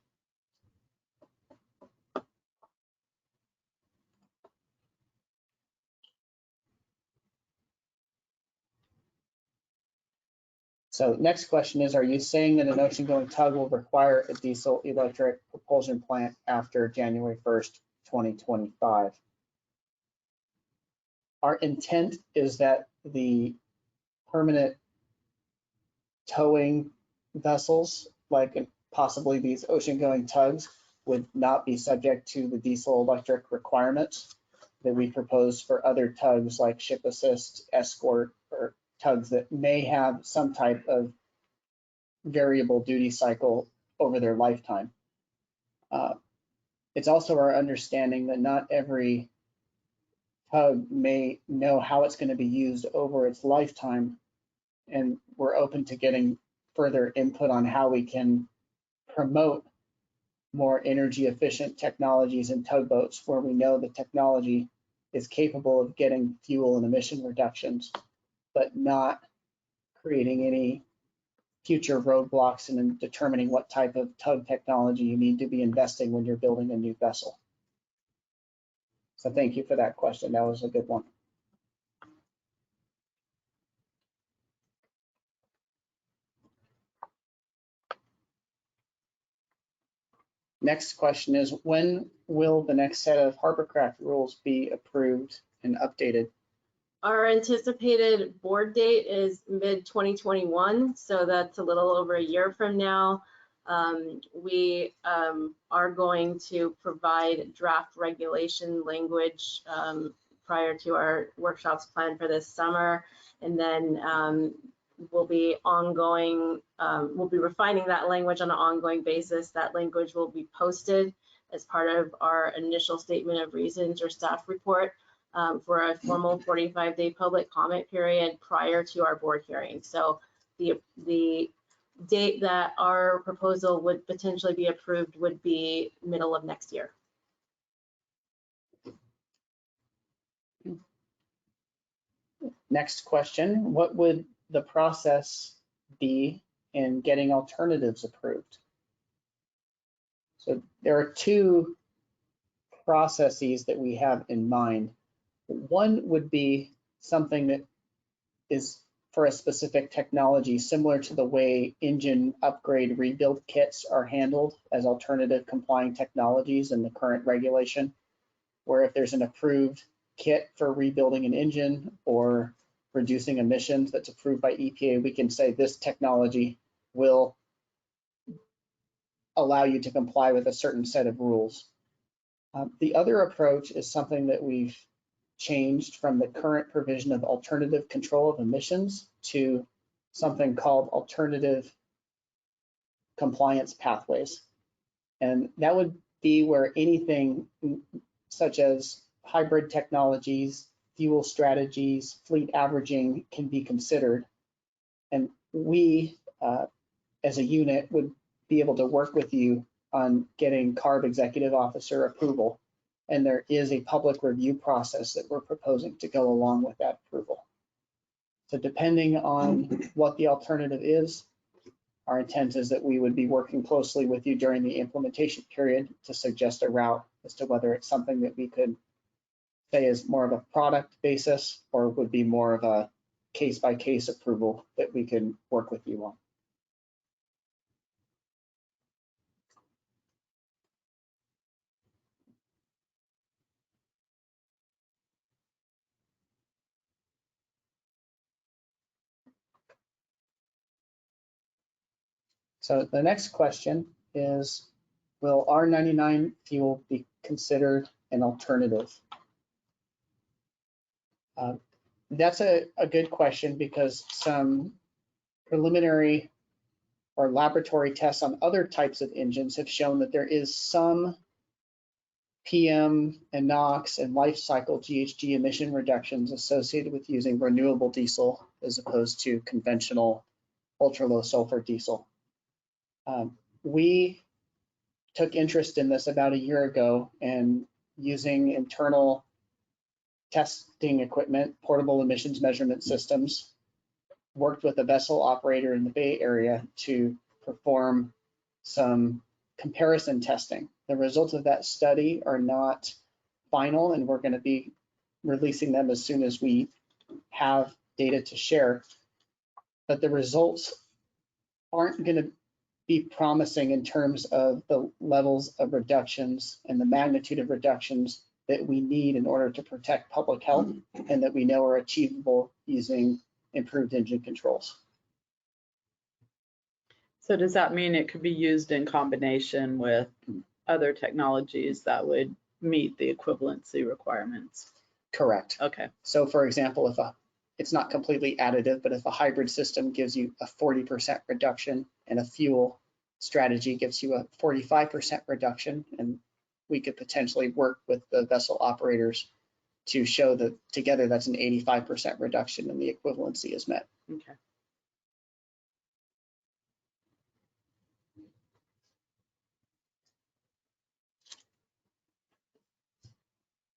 So next question is, are you saying that an ocean-going tug will require a diesel electric propulsion plant after January 1st, 2025? Our intent is that the permanent towing vessels, like possibly these ocean-going tugs, would not be subject to the diesel electric requirements that we propose for other tugs like ship assist, escort, or tugs that may have some type of variable duty cycle over their lifetime. It's also our understanding that not every tug may know how it's going to be used over its lifetime, and we're open to getting further input on how we can promote more energy efficient technologies in tugboats where we know the technology is capable of getting fuel and emission reductions, but not creating any future roadblocks in determining what type of tug technology you need to be investing when you're building a new vessel. So thank you for that question. That was a good one. Next question is, when will the next set of Harborcraft rules be approved and updated? Our anticipated board date is mid-2021, so that's a little over a year from now. We are going to provide draft regulation language prior to our workshops planned for this summer, and then we'll be refining that language on an ongoing basis. That language will be posted as part of our initial statement of reasons or staff report for a formal 45-day public comment period prior to our board hearing. So the date that our proposal would potentially be approved would be middle of next year. Next question, what would the process be in getting alternatives approved? So there are two processes that we have in mind. One would be something that is for a specific technology, similar to the way engine upgrade rebuild kits are handled as alternative complying technologies in the current regulation, where if there's an approved kit for rebuilding an engine or reducing emissions that's approved by EPA, we can say this technology will allow you to comply with a certain set of rules. The other approach is something that we've changed from the current provision of alternative control of emissions to something called alternative compliance pathways. And that would be where anything such as hybrid technologies, fuel strategies, fleet averaging can be considered. And we, as a unit, would be able to work with you on getting CARB executive officer approval. And there is a public review process that we're proposing to go along with that approval. So depending on what the alternative is, our intent is that we would be working closely with you during the implementation period to suggest a route as to whether it's something that we could say is more of a product basis or would be more of a case-by-case approval that we can work with you on. So the next question is, will R99 fuel be considered an alternative? That's a good question because some preliminary or laboratory tests on other types of engines have shown that there is some PM and NOx and life cycle GHG emission reductions associated with using renewable diesel as opposed to conventional ultra low sulfur diesel. We took interest in this about a year ago, and using internal testing equipment, portable emissions measurement systems, worked with a vessel operator in the Bay Area to perform some comparison testing. The results of that study are not final, and we're going to be releasing them as soon as we have data to share. But the results aren't going to be promising in terms of the levels of reductions and the magnitude of reductions that we need in order to protect public health and that we know are achievable using improved engine controls. So does that mean it could be used in combination with other technologies that would meet the equivalency requirements? Correct. Okay. So for example, it's not completely additive, but if a hybrid system gives you a 40% reduction and a fuel strategy gives you a 45% reduction, and we could potentially work with the vessel operators to show that together that's an 85% reduction and the equivalency is met. Okay.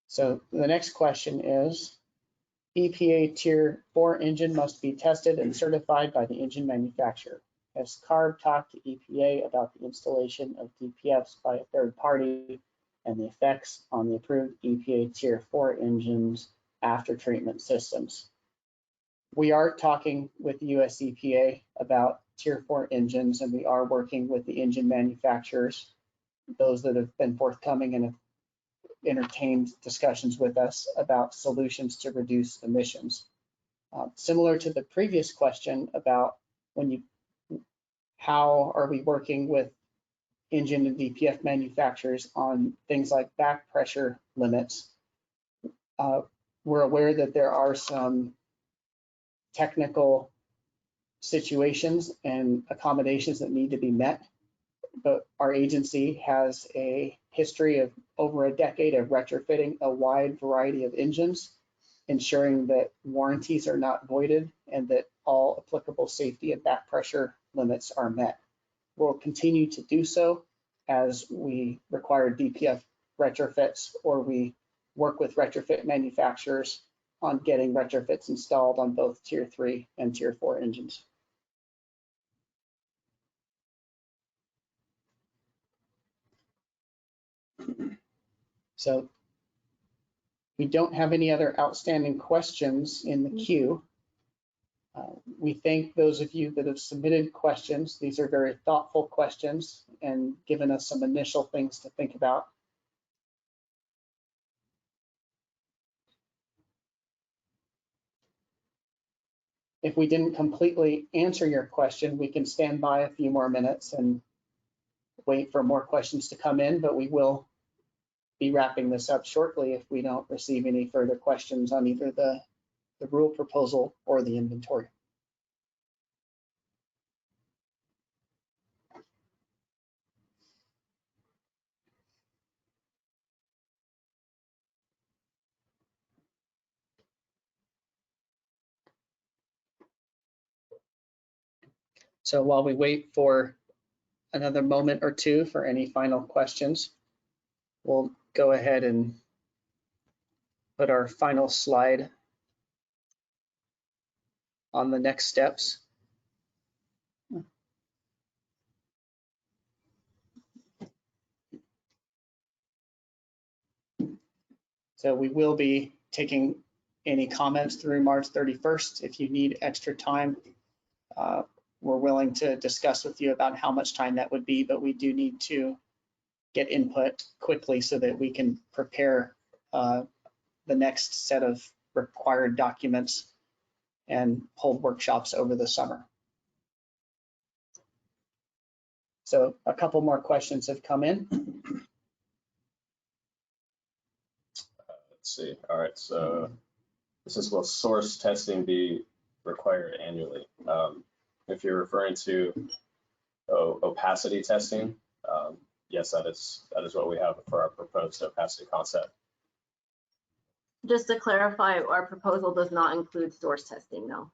So the next question is, EPA Tier 4 engine must be tested and certified by the engine manufacturer. Has CARB talked to EPA about the installation of DPFs by a third party and the effects on the approved EPA Tier 4 engines after treatment systems? We are talking with the US EPA about Tier 4 engines, and we are working with the engine manufacturers, those that have been forthcoming and have entertained discussions with us about solutions to reduce emissions. Similar to the previous question about how are we working with engine and DPF manufacturers on things like back pressure limits, we're aware that there are some technical situations and accommodations that need to be met, but our agency has a history of over a decade of retrofitting a wide variety of engines, ensuring that warranties are not voided and that all applicable safety and back pressure limits are met. We'll continue to do so as we require DPF retrofits, or we work with retrofit manufacturers on getting retrofits installed on both Tier 3 and Tier 4 engines. So we don't have any other outstanding questions in the queue. We thank those of you that have submitted questions. These are very thoughtful questions and given us some initial things to think about. If we didn't completely answer your question, we can stand by a few more minutes and wait for more questions to come in, but we will be wrapping this up shortly if we don't receive any further questions on either the rule proposal or the inventory. So while we wait for another moment or two for any final questions, we'll go ahead and put our final slide on the next steps. So we will be taking any comments through March 31st. If you need extra time, we're willing to discuss with you about how much time that would be, but we do need to get input quickly so that we can prepare the next set of required documents and hold workshops over the summer. So a couple more questions have come in. Let's see. All right, so this is, will source testing be required annually? If you're referring to opacity testing, yes, that is what we have for our proposed opacity concept. Just to clarify, our proposal does not include source testing, no.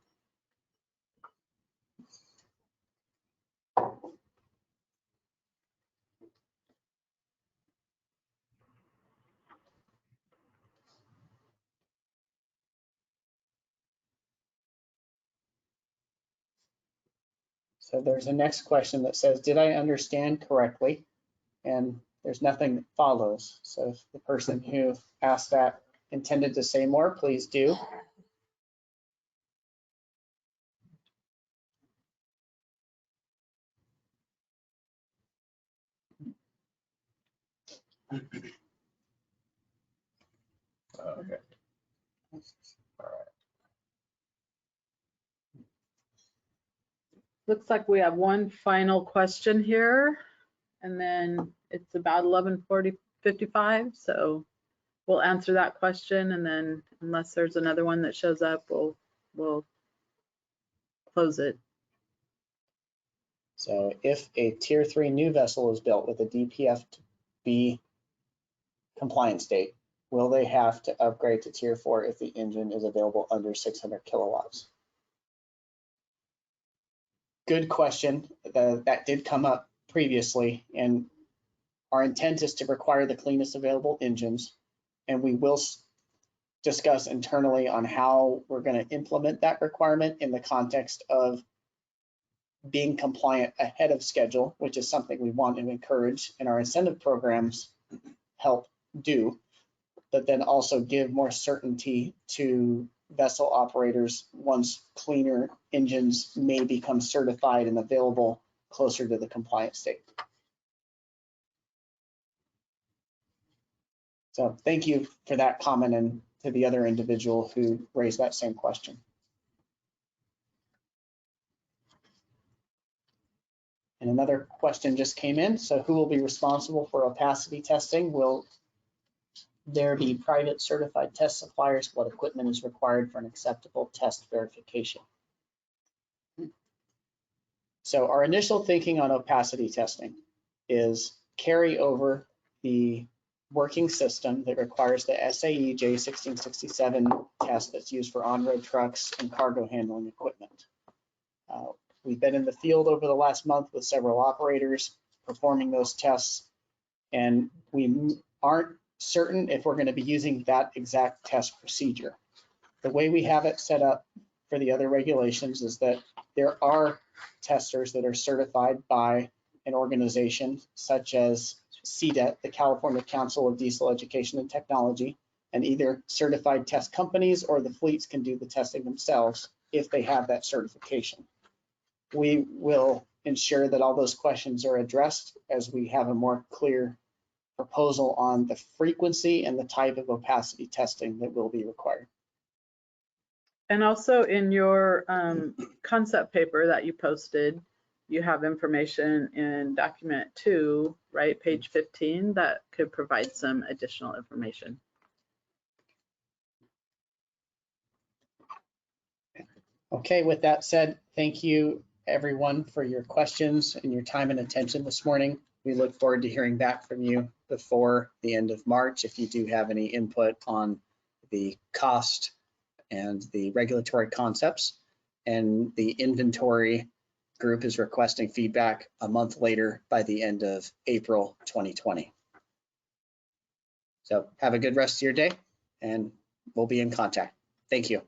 So there's a next question that says, did I understand correctly? And there's nothing that follows. So if the person who asked that intended to say more, please do. Okay. All right. Looks like we have one final question here, and then it's about 11:55, so we'll answer that question, and then unless there's another one that shows up, we'll close it. So if a tier 3 new vessel is built with a DPF-B compliance date, will they have to upgrade to tier 4 if the engine is available under 600 kilowatts? Good question. That did come up previously, and our intent is to require the cleanest available engines, and we will discuss internally on how we're going to implement that requirement in the context of being compliant ahead of schedule, which is something we want to encourage, and our incentive programs help do, but then also give more certainty to vessel operators once cleaner engines may become certified and available closer to the compliance date. So thank you for that comment, and to the other individual who raised that same question. And another question just came in. So who will be responsible for opacity testing? Will there be private certified test suppliers? What equipment is required for an acceptable test verification? So our initial thinking on opacity testing is carry over the working system that requires the SAE J1667 test that's used for on-road trucks and cargo handling equipment. We've been in the field over the last month with several operators performing those tests, and we aren't certain if we're going to be using that exact test procedure. The way we have it set up for the other regulations is that there are testers that are certified by an organization such as CDET, the California Council of Diesel Education and Technology, and either certified test companies or the fleets can do the testing themselves if they have that certification. We will ensure that all those questions are addressed as we have a more clear proposal on the frequency and the type of opacity testing that will be required. And also in your concept paper that you posted, you have information in document 2, right, page 15, that could provide some additional information. Okay, with that said, thank you everyone for your questions and your time and attention this morning. We look forward to hearing back from you before the end of March if you do have any input on the cost and the regulatory concepts. And the inventory group is requesting feedback a month later by the end of April 2020. So have a good rest of your day, and we'll be in contact. Thank you.